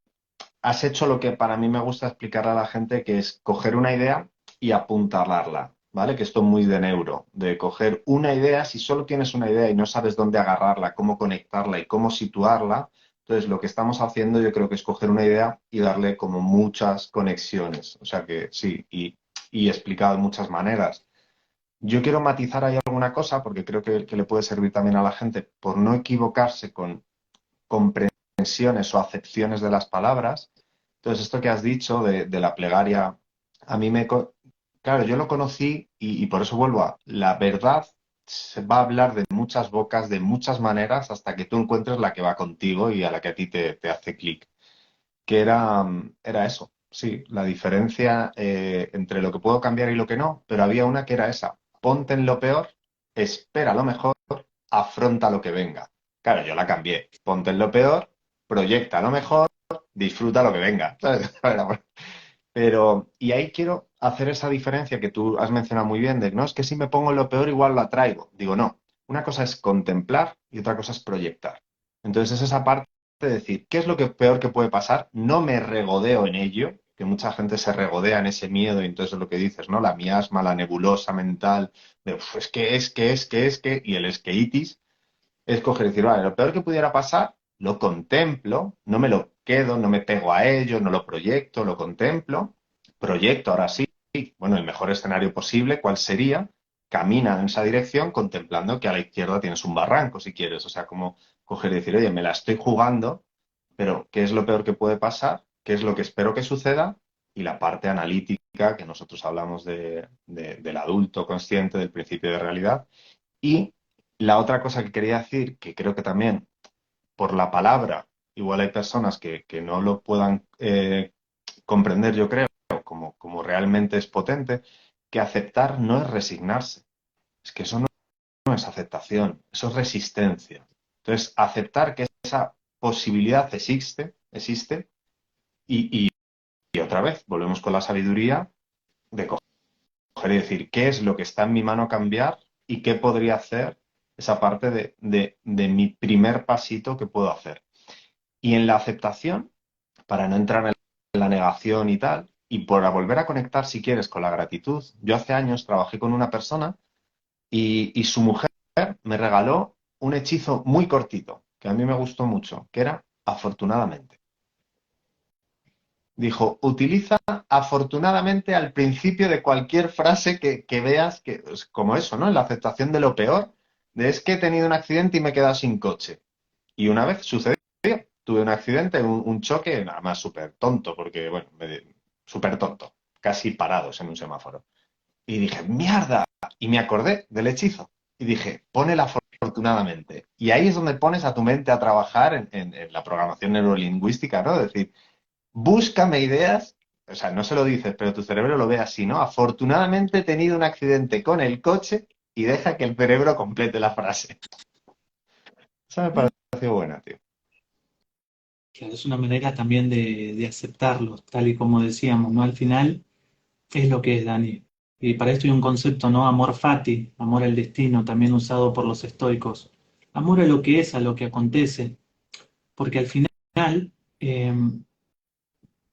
Has hecho lo que para mí me gusta explicar a la gente, que es coger una idea y apuntalarla, ¿vale? Que esto es muy de neuro, de coger una idea. Si solo tienes una idea y no sabes dónde agarrarla, cómo conectarla y cómo situarla, entonces lo que estamos haciendo yo creo que es coger una idea y darle como muchas conexiones. O sea que sí, y explicado de muchas maneras. Yo quiero matizar ahí alguna cosa porque creo que le puede servir también a la gente por no equivocarse con comprensiones o acepciones de las palabras. Entonces, esto que has dicho de la plegaria, a mí me... Claro, yo lo conocí y por eso vuelvo a... La verdad se va a hablar de muchas bocas, de muchas maneras, hasta que tú encuentres la que va contigo y a la que a ti te hace clic. Que era eso, sí, la diferencia entre lo que puedo cambiar y lo que no, pero había una que era esa. Ponte en lo peor espera lo mejor, afronta lo que venga. Claro, yo la cambié. Ponte en lo peor, proyecta lo mejor, disfruta lo que venga. ¿Sabes? Pero, y ahí quiero hacer esa diferencia que tú has mencionado muy bien, de no, es que si me pongo en lo peor igual lo atraigo. Digo, no, una cosa es contemplar y otra cosa es proyectar. Entonces es esa parte de decir, ¿qué es lo que peor que puede pasar? No me regodeo en ello, que mucha gente se regodea en ese miedo y entonces es lo que dices, ¿no? La miasma, la nebulosa mental, de "Uf, es que, y el esqueitis, es coger y decir, vale, lo peor que pudiera pasar, lo contemplo, no me lo quedo, no me pego a ello, no lo proyecto, lo contemplo, proyecto ahora sí, bueno, el mejor escenario posible, ¿cuál sería? Camina en esa dirección contemplando que a la izquierda tienes un barranco, si quieres, o sea, como coger y decir, oye, me la estoy jugando, pero ¿qué es lo peor que puede pasar? ¿Qué es lo que espero que suceda? Y la parte analítica, que nosotros hablamos del adulto consciente, del principio de realidad, y la otra cosa que quería decir, que creo que también por la palabra, igual hay personas que no lo puedan comprender, yo creo, como realmente es potente, que aceptar no es resignarse. Es que eso no es aceptación, eso es resistencia. Entonces, aceptar que esa posibilidad existe y, y otra vez, volvemos con la sabiduría de coger y decir qué es lo que está en mi mano cambiar y qué podría hacer esa parte de mi primer pasito que puedo hacer. Y en la aceptación, para no entrar en la negación y tal, y para volver a conectar, si quieres, con la gratitud. Yo hace años trabajé con una persona y su mujer me regaló un hechizo muy cortito, que a mí me gustó mucho, que era afortunadamente. Dijo, utiliza afortunadamente al principio de cualquier frase que veas, que es como eso, ¿no? En la aceptación de lo peor, de es que he tenido un accidente y me he quedado sin coche. Y una vez sucedió, tuve un accidente, un choque, nada más súper tonto, porque, bueno, súper tonto, casi parados en un semáforo. Y dije, mierda, y me acordé del hechizo. Y dije, ponela afortunadamente. Y ahí es donde pones a tu mente a trabajar en la programación neurolingüística, ¿no? Es decir, búscame ideas, o sea, no se lo dices, pero tu cerebro lo ve así, ¿no? Afortunadamente he tenido un accidente con el coche y deja que el cerebro complete la frase. Esa me pareció buena, tío. Claro, es una manera también de aceptarlo, tal y como decíamos, ¿no? Al final es lo que es, Dani. Y para esto hay un concepto, ¿no? Amor fati, amor al destino, también usado por los estoicos. Amor a lo que es, a lo que acontece, porque al final eh,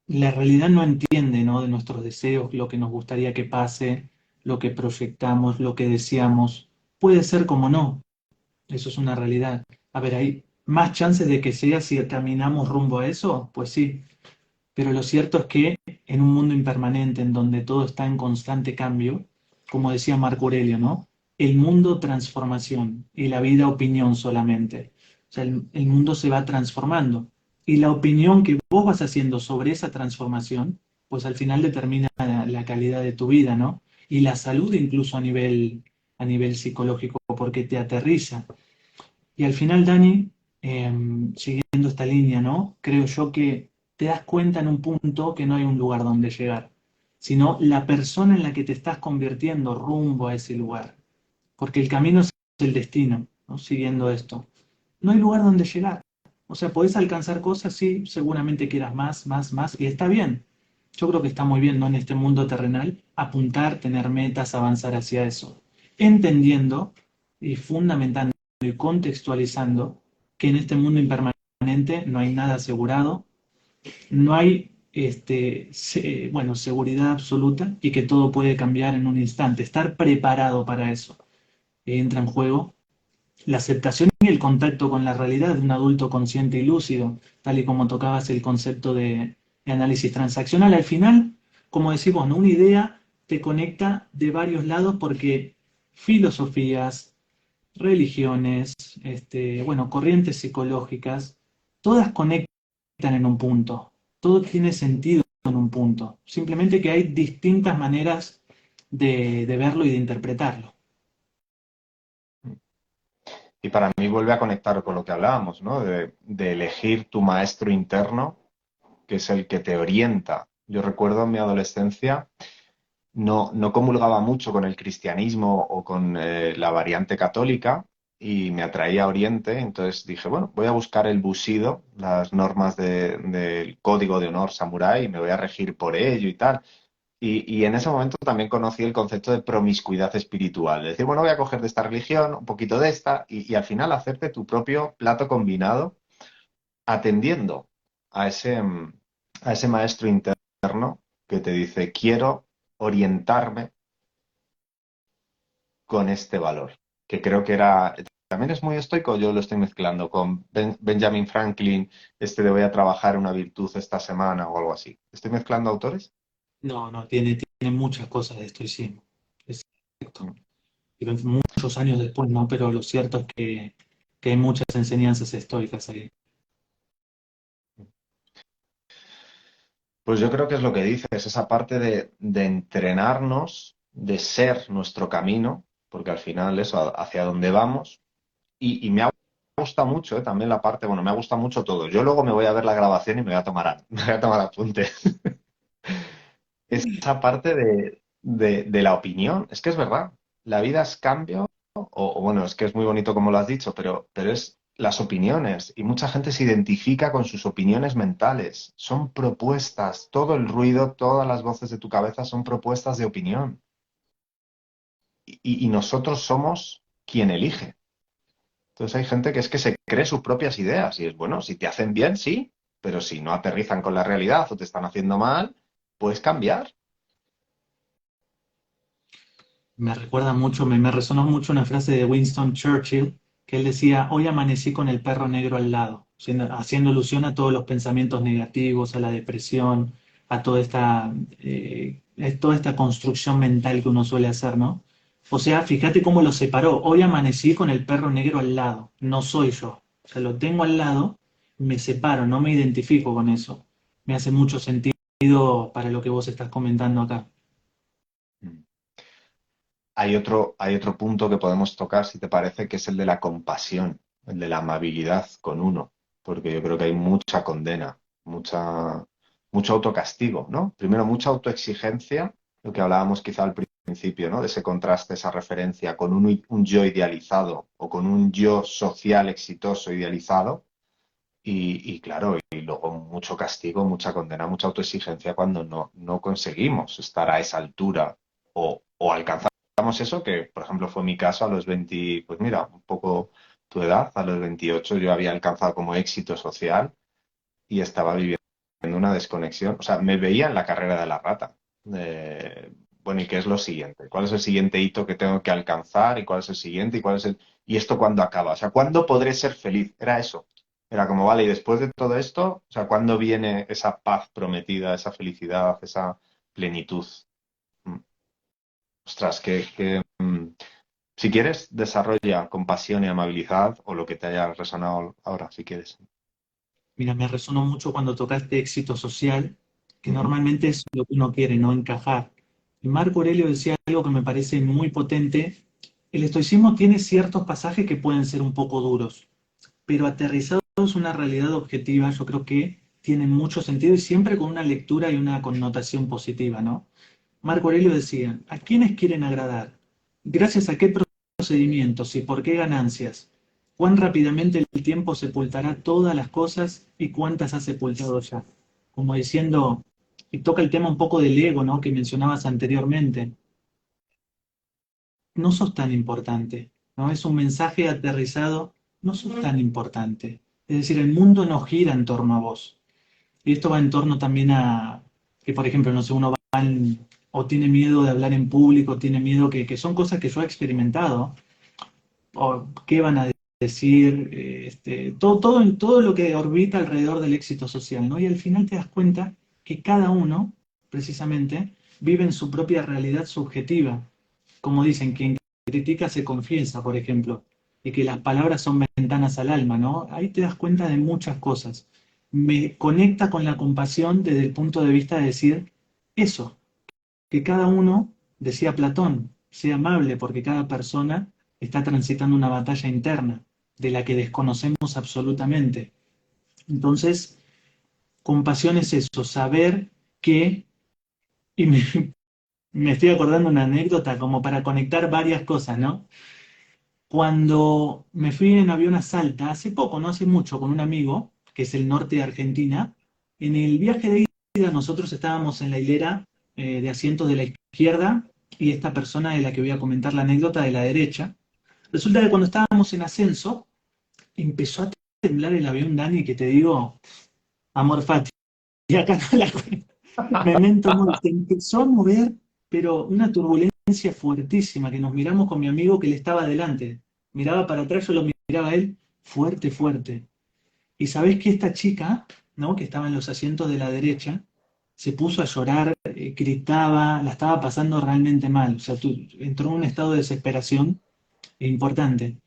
la realidad no entiende, ¿no? De nuestros deseos, lo que nos gustaría que pase, lo que proyectamos, lo que deseamos. Puede ser como no, eso es una realidad. A ver, ¿hay más chances de que sea si caminamos rumbo a eso? Pues sí, pero lo cierto es que en un mundo impermanente, en donde todo está en constante cambio, como decía Marco Aurelio, ¿no? El mundo transformación y la vida opinión solamente. O sea, el mundo se va transformando. Y la opinión que vos vas haciendo sobre esa transformación, pues al final determina la calidad de tu vida, ¿no? Y la salud incluso a nivel psicológico, porque te aterriza. Y al final, Dani, siguiendo esta línea, ¿no? Creo yo que te das cuenta en un punto que no hay un lugar donde llegar, sino la persona en la que te estás convirtiendo rumbo a ese lugar. Porque el camino es el destino, ¿no? Siguiendo esto. No hay lugar donde llegar. O sea, podés alcanzar cosas, sí, seguramente quieras más, más, más, y está bien. Yo creo que está muy bien, ¿no? En este mundo terrenal, apuntar, tener metas, avanzar hacia eso. Entendiendo y fundamentando y contextualizando que en este mundo impermanente no hay nada asegurado, no hay bueno, seguridad absoluta y que todo puede cambiar en un instante. Estar preparado para eso. Entra en juego la aceptación y el contacto con la realidad de un adulto consciente y lúcido, tal y como tocabas el concepto de análisis transaccional. Al final, como decimos, ¿no? Una idea te conecta de varios lados porque filosofías, religiones, bueno, corrientes psicológicas, todas conectan en un punto, todo tiene sentido en un punto, simplemente que hay distintas maneras de verlo y de interpretarlo. Y para mí vuelve a conectar con lo que hablábamos, ¿no? De elegir tu maestro interno, que es el que te orienta. Yo recuerdo en mi adolescencia no comulgaba mucho con el cristianismo o con la variante católica y me atraía a Oriente, entonces dije, bueno, voy a buscar el Bushido, las normas del código de honor samurái, y me voy a regir por ello y tal. Y en ese momento también conocí el concepto de promiscuidad espiritual, es decir, bueno, voy a coger de esta religión, un poquito de esta, y al final hacerte tu propio plato combinado atendiendo a ese maestro interno que te dice, quiero orientarme con este valor, que creo que era, también es muy estoico, yo lo estoy mezclando con Benjamin Franklin, este de voy a trabajar una virtud esta semana o algo así. ¿Estoy mezclando autores? No, no, tiene muchas cosas de estoicismo. Es cierto. Y muchos años después, ¿no? Pero lo cierto es que hay muchas enseñanzas estoicas ahí. Pues yo creo que es lo que dices, esa parte de entrenarnos, de ser nuestro camino, porque al final eso, hacia dónde vamos. Y me ha gustado mucho, también la parte, bueno, me ha gustado mucho todo. Yo luego me voy a ver la grabación y me voy a tomar, me voy a tomar apuntes. Esa parte de la opinión, es que es verdad, la vida es cambio, o bueno, es que es muy bonito como lo has dicho, pero es las opiniones, y mucha gente se identifica con sus opiniones mentales, son propuestas, todo el ruido, todas las voces de tu cabeza son propuestas de opinión, y nosotros somos quien elige. Entonces hay gente que es que se cree sus propias ideas, y es bueno, si te hacen bien, sí, pero si no aterrizan con la realidad o te están haciendo mal, puedes cambiar. Me recuerda mucho, me resonó mucho una frase de Winston Churchill, que él decía, hoy amanecí con el perro negro al lado, haciendo alusión a todos los pensamientos negativos, a la depresión, a toda esta construcción mental que uno suele hacer, ¿no? O sea, fíjate cómo lo separó. Hoy amanecí con el perro negro al lado, no soy yo. O sea, lo tengo al lado, me separo, no me identifico con eso. Me hace mucho sentido para lo que vos estás comentando acá. Hay otro punto que podemos tocar, si te parece, que es el de la compasión, el de la amabilidad con uno, porque yo creo que hay mucha condena, mucho autocastigo, ¿no? Primero, mucha autoexigencia, lo que hablábamos quizá al principio, ¿no? De ese contraste, esa referencia con un yo idealizado o con un yo social exitoso idealizado, y claro, y luego mucho castigo, mucha condena, mucha autoexigencia cuando no conseguimos estar a esa altura o alcanzar eso, que por ejemplo fue mi caso a los 20, pues mira, un poco tu edad, a los 28 yo había alcanzado como éxito social y estaba viviendo una desconexión, o sea, me veía en la carrera de la rata. Bueno, ¿y qué es lo siguiente? ¿Cuál es el siguiente hito que tengo que alcanzar? ¿Y cuál es el siguiente? ¿Y esto cuándo acaba? O sea, ¿cuándo podré ser feliz? Era eso. Era como, vale, y después de todo esto, o sea, ¿cuándo viene esa paz prometida, esa felicidad, esa plenitud? Mm. Ostras, si quieres, desarrolla compasión y amabilidad o lo que te haya resonado ahora, si quieres. Mira, me resonó mucho cuando tocaste éxito social, que Ujú. normalmente es lo que uno quiere, no encajar. Y Marco Aurelio decía algo que me parece muy potente. El estoicismo tiene ciertos pasajes que pueden ser un poco duros, pero aterrizados en una realidad objetiva, yo creo que tienen mucho sentido y siempre con una lectura y una connotación positiva, ¿no? Marco Aurelio decía, ¿a quiénes quieren agradar? ¿Gracias a qué procedimientos y por qué ganancias? ¿Cuán rápidamente el tiempo sepultará todas las cosas y cuántas ha sepultado ya? Como diciendo, y toca el tema un poco del ego, ¿no? Que mencionabas anteriormente. No sos tan importante, ¿no? Es un mensaje aterrizado, no sos tan importante. Es decir, el mundo no gira en torno a vos. Y esto va en torno también a que, por ejemplo, no sé, uno va o tiene miedo de hablar en público, tiene miedo que son cosas que yo he experimentado, o qué van a decir, todo lo que orbita alrededor del éxito social, ¿no? Y al final te das cuenta que cada uno, precisamente, vive en su propia realidad subjetiva. Como dicen, quien critica se confiesa, por ejemplo, y que las palabras son ventanas al alma, ¿no? Ahí te das cuenta de muchas cosas. Me conecta con la compasión desde el punto de vista de decir eso, que cada uno, decía Platón, sea amable porque cada persona está transitando una batalla interna de la que desconocemos absolutamente. Entonces, compasión es eso, saber que, y me, me estoy acordando una anécdota como para conectar varias cosas, ¿no? Cuando me fui en avión a Salta, hace poco, no hace mucho, con un amigo, que es el norte de Argentina, en el viaje de ida nosotros estábamos en la hilera de asientos de la izquierda y esta persona de la que voy a comentar la anécdota de la derecha. Resulta que cuando estábamos en ascenso, empezó a temblar el avión, Dani, que te digo, amor fati, y acá no la cuento. Memento mori, se empezó a mover, pero una turbulencia fuertísima, que nos miramos con mi amigo que le estaba adelante. Miraba para atrás, yo lo miraba a él, fuerte, fuerte. Y sabés que esta chica, ¿no? Que estaba en los asientos de la derecha, se puso a llorar, gritaba, la estaba pasando realmente mal. O sea, entró en un estado de desesperación importante.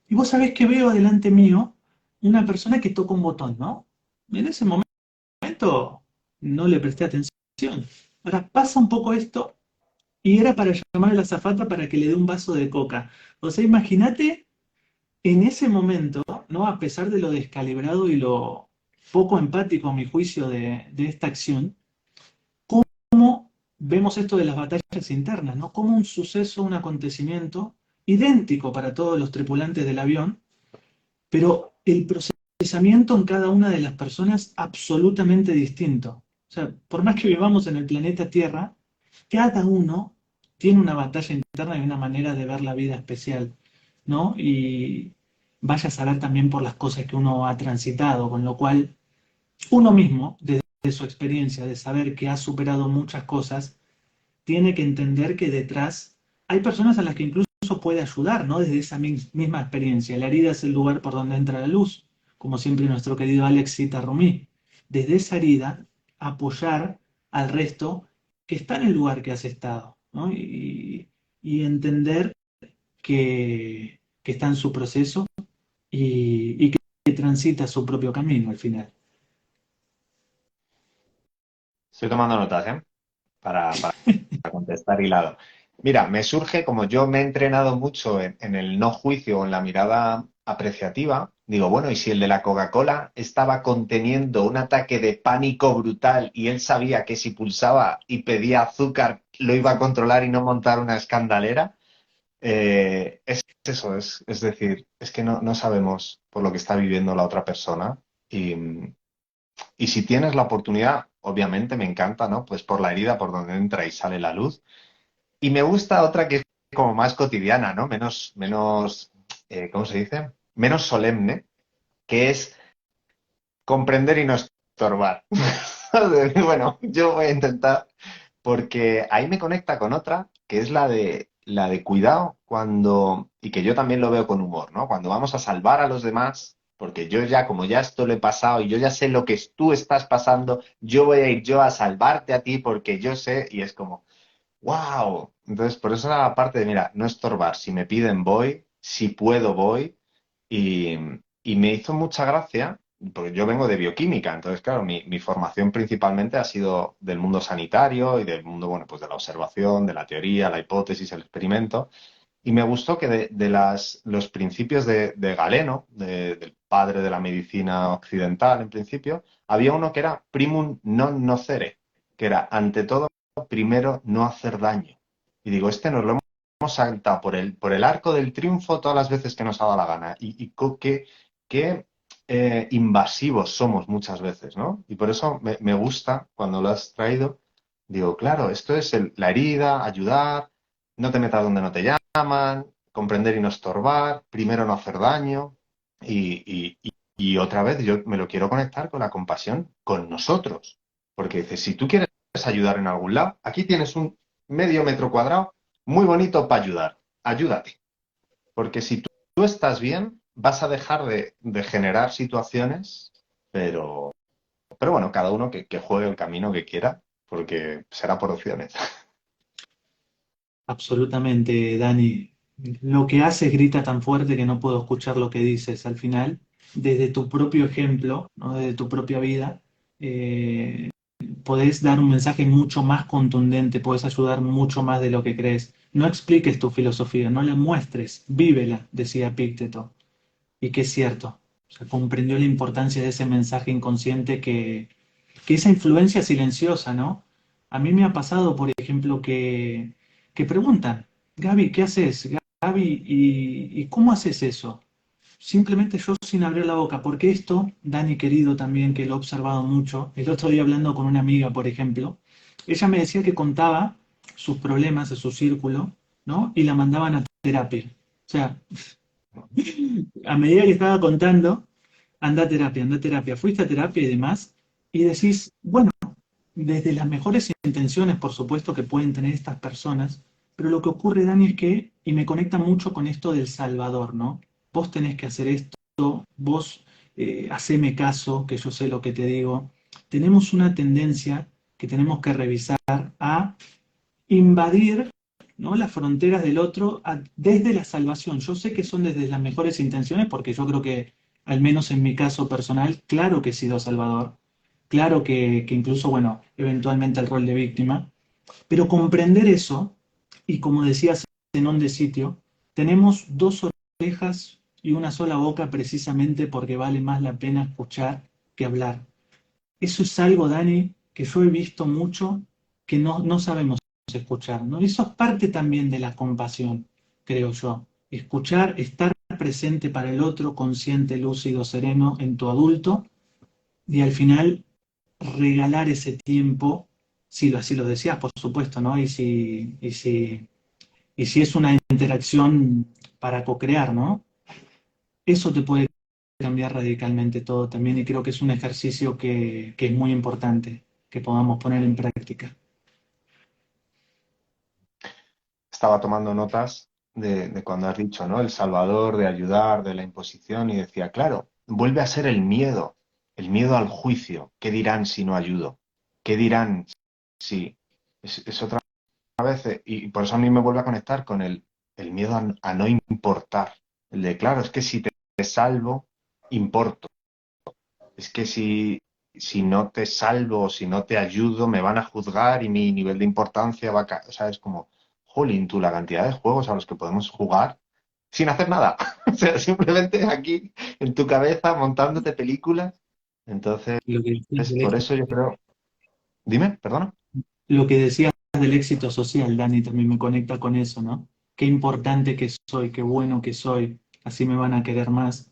Y vos sabés que veo delante mío una persona que toca un botón, ¿no? En ese momento no le presté atención. Ahora pasa un poco esto y era para llamar a la azafata para que le dé un vaso de coca. O sea, imagínate en ese momento, ¿no? A pesar de lo descalibrado y lo poco empático a mi juicio de esta acción, cómo vemos esto de las batallas internas, ¿no? Como un suceso, un acontecimiento idéntico para todos los tripulantes del avión, pero el procesamiento en cada una de las personas absolutamente distinto. O sea, por más que vivamos en el planeta Tierra, cada uno tiene una batalla interna y una manera de ver la vida especial, ¿no? Y vaya a saber también por las cosas que uno ha transitado, con lo cual uno mismo, desde su experiencia de saber que ha superado muchas cosas, tiene que entender que detrás hay personas a las que incluso puede ayudar, ¿no? Desde esa misma experiencia. La herida es el lugar por donde entra la luz, como siempre nuestro querido Alex cita a Rumi. Desde esa herida, apoyar al resto que está en el lugar que has estado, ¿no? Y entender que está en su proceso y que transita su propio camino al final. Estoy tomando notas, ¿eh? Para contestar hilado. Mira, me surge, como yo me he entrenado mucho en el no juicio o en la mirada apreciativa, digo, bueno, ¿y si el de la Coca-Cola estaba conteniendo un ataque de pánico brutal y él sabía que si pulsaba y pedía azúcar lo iba a controlar y no montar una escandalera? Es eso, es decir, es que no sabemos por lo que está viviendo la otra persona y, y si tienes la oportunidad, obviamente me encanta, ¿no? Pues por la herida por donde entra y sale la luz. Y me gusta otra que es como más cotidiana, ¿no? ¿Cómo se dice? Menos solemne, que es comprender y no estorbar. Bueno, yo voy a intentar, porque ahí me conecta con otra, que es la de cuidado cuando, y que yo también lo veo con humor, ¿no? Cuando vamos a salvar a los demás, porque yo ya, como ya esto lo he pasado y yo ya sé lo que tú estás pasando, yo voy a ir yo a salvarte a ti porque yo sé, y es como, ¡wow! Entonces, por eso era la parte de, mira, no estorbar. Si me piden, voy. Si puedo, voy. Y, y me hizo mucha gracia, porque yo vengo de bioquímica, entonces, claro, mi formación principalmente ha sido del mundo sanitario y del mundo, bueno, pues de la observación, de la teoría, la hipótesis, el experimento. Y me gustó que los principios de Galeno, del padre de la medicina occidental en principio, había uno que era primum non nocere, que era, ante todo, primero no hacer daño. Y digo, este nos lo hemos saltado por el arco del triunfo todas las veces que nos ha dado la gana. Qué invasivos somos muchas veces, ¿no? Y por eso me gusta cuando lo has traído. Digo, claro, esto es la herida, ayudar, no te metas donde no te llaman, comprender y no estorbar, primero no hacer daño. Y otra vez yo me lo quiero conectar con la compasión con nosotros. Porque dices, si tú quieres ayudar en algún lado, aquí tienes un medio metro cuadrado muy bonito para ayudar. Ayúdate. Porque si tú estás bien, vas a dejar de generar situaciones, pero bueno, cada uno que juegue el camino que quiera, porque será por opciones. Absolutamente, Dani. Lo que haces grita tan fuerte que no puedo escuchar lo que dices al final. Desde tu propio ejemplo, ¿no? Desde tu propia vida, eh, podés dar un mensaje mucho más contundente, podés ayudar mucho más de lo que crees. No expliques tu filosofía, no la muestres, vívela, decía Epicteto. Y que es cierto. O sea, comprendió la importancia de ese mensaje inconsciente que esa influencia silenciosa, ¿no? A mí me ha pasado, por ejemplo, que preguntan, Gaby, ¿qué haces? Gaby, ¿y cómo haces eso? Simplemente yo sin abrir la boca, porque esto, Dani querido también, que lo he observado mucho, el otro día hablando con una amiga, por ejemplo, ella me decía que contaba sus problemas a su círculo, ¿no? Y la mandaban a terapia. O sea, a medida que estaba contando, anda a terapia, fuiste a terapia y demás, y decís, bueno, desde las mejores intenciones, por supuesto, que pueden tener estas personas, pero lo que ocurre, Dani, es que, y me conecta mucho con esto del Salvador, ¿no? Vos tenés que hacer esto, vos haceme caso, que yo sé lo que te digo. Tenemos una tendencia que tenemos que revisar a invadir, ¿no? Las fronteras del otro desde la salvación. Yo sé que son desde las mejores intenciones, porque yo creo que, al menos en mi caso personal, claro que he sido salvador, claro que incluso, bueno, eventualmente el rol de víctima, pero comprender eso, y como decías en On de Sitio, tenemos dos orejas y una sola boca precisamente porque vale más la pena escuchar que hablar. Eso es algo, Dani, que yo he visto mucho que no sabemos escuchar, ¿no? Eso es parte también de la compasión, creo yo. Escuchar, estar presente para el otro, consciente, lúcido, sereno en tu adulto y al final regalar ese tiempo, si lo, así lo deseas, por supuesto, ¿no? Y si es una interacción para co-crear, ¿no? Eso te puede cambiar radicalmente todo también y creo que es un ejercicio que es muy importante que podamos poner en práctica. Estaba tomando notas de cuando has dicho, ¿no? El Salvador, de ayudar, de la imposición, y decía, claro, vuelve a ser el miedo al juicio. ¿Qué dirán si no ayudo? ¿Qué dirán si... Es otra vez, y por eso a mí me vuelve a conectar con el miedo a no importar. El de, claro, es que si te salvo, importo. Es que si no te salvo, si no te ayudo, me van a juzgar y mi nivel de importancia va a caer. O sea, es como, jolín, tú, la cantidad de juegos a los que podemos jugar sin hacer nada. O sea, simplemente aquí en tu cabeza montándote películas. Entonces, Lo que decías del por éxito, eso yo creo. Dime, perdona. lo que decías del éxito social, Dani, también me conecta con eso, ¿no? Qué importante que soy, qué bueno que soy, así me van a querer más.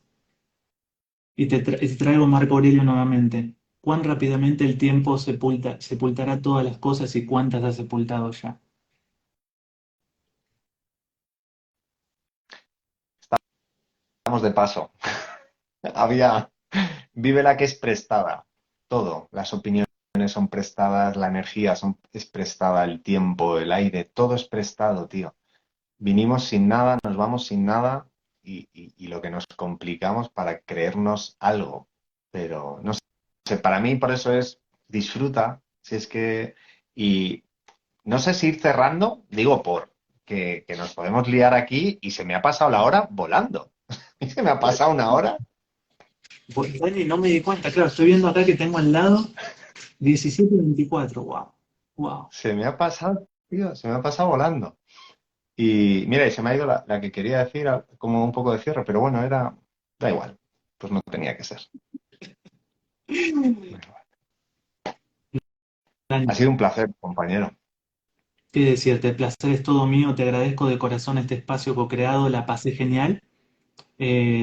Y te traigo Marco Aurelio nuevamente. Cuán rápidamente el tiempo sepultará todas las cosas y cuántas ha sepultado ya. Estamos de paso. Había. Vive la que es prestada. Todo. Las opiniones son prestadas, la energía es prestada, el tiempo, el aire, todo es prestado, tío. Vinimos sin nada, nos vamos sin nada y lo que nos complicamos para creernos algo. Pero no sé, para mí por eso es disfruta, si es que... Y no sé si ir cerrando, digo que nos podemos liar aquí y se me ha pasado la hora volando. Se me ha pasado una hora, Pues, Dani, no me di cuenta, claro, estoy viendo acá que tengo al lado 17:24. Wow, wow. se me ha pasado, tío, se me ha pasado volando. Y mira, y se me ha ido la que quería decir como un poco de cierre, pero bueno, da igual, pues no tenía que ser. Da igual. Ha Dani, sido un placer, compañero. qué decirte, el placer es todo mío, te agradezco de corazón este espacio co-creado, la pasé genial.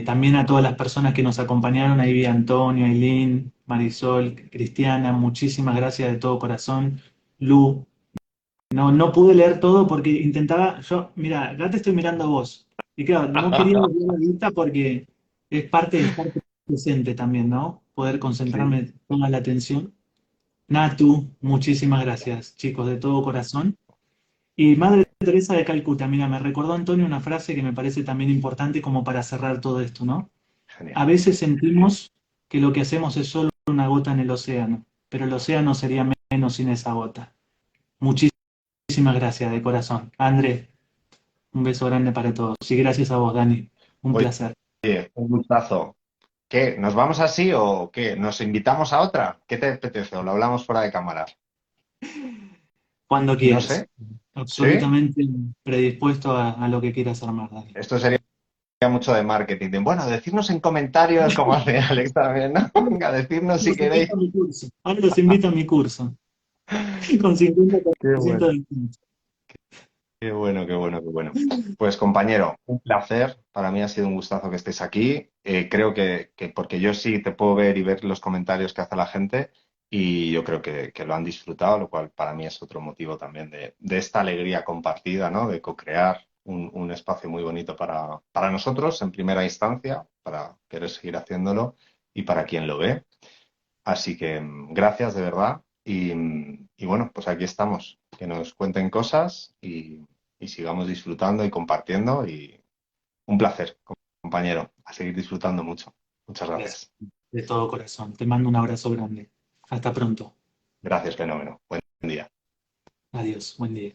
También a todas las personas que nos acompañaron, ahí vi a Antonio, Aileen, Marisol, Cristiana, muchísimas gracias de todo corazón. Lu, no pude leer todo porque intentaba, yo, mira, acá te estoy mirando a vos. Y claro, no quería volver la vista porque es parte de estar presente también, ¿no? Poder Sí. concentrarme, toda la atención. Natu, muchísimas gracias, chicos, de todo corazón. Y Madre Teresa de Calcuta, mira, me recordó Antonio una frase que me parece también importante como para cerrar todo esto, ¿no? A Genial. veces sentimos que lo que hacemos es solo una gota en el océano, pero el océano sería menos sin esa gota. Muchísimas gracias de corazón. Andrés, un beso grande para todos. Y gracias a vos, Dani. Un Oye, placer. un gustazo. ¿Qué? ¿Nos vamos así o qué? ¿Nos invitamos a otra? ¿Qué te apetece? ¿O lo hablamos fuera de cámara? Cuando No sé. quieras. ¿Sí? Absolutamente predispuesto a lo que quieras armar, Dani. Esto sería mucho de marketing. Bueno, decirnos en comentarios, como hace Alex también, ¿no? Venga, decirnos si Los invito queréis. a mi curso. Ahora los invito a mi curso. con Qué 50% bueno. de descuento. Qué bueno, qué bueno, qué bueno. Pues compañero, un placer. Para mí ha sido un gustazo que estés aquí. Creo que porque yo sí te puedo ver y ver los comentarios que hace la gente y yo creo que lo han disfrutado, lo cual para mí es otro motivo también de esta alegría compartida, ¿no? De co-crear un espacio muy bonito para nosotros en primera instancia, para querer seguir haciéndolo y para quien lo ve. Así que gracias de verdad y bueno, pues aquí estamos, que nos cuenten cosas y sigamos disfrutando y compartiendo y un placer, compañero, a seguir disfrutando mucho. Muchas Gracias, gracias. de todo corazón. Te mando un abrazo grande. Hasta pronto. Gracias, fenómeno. Buen día. Adiós. Buen día.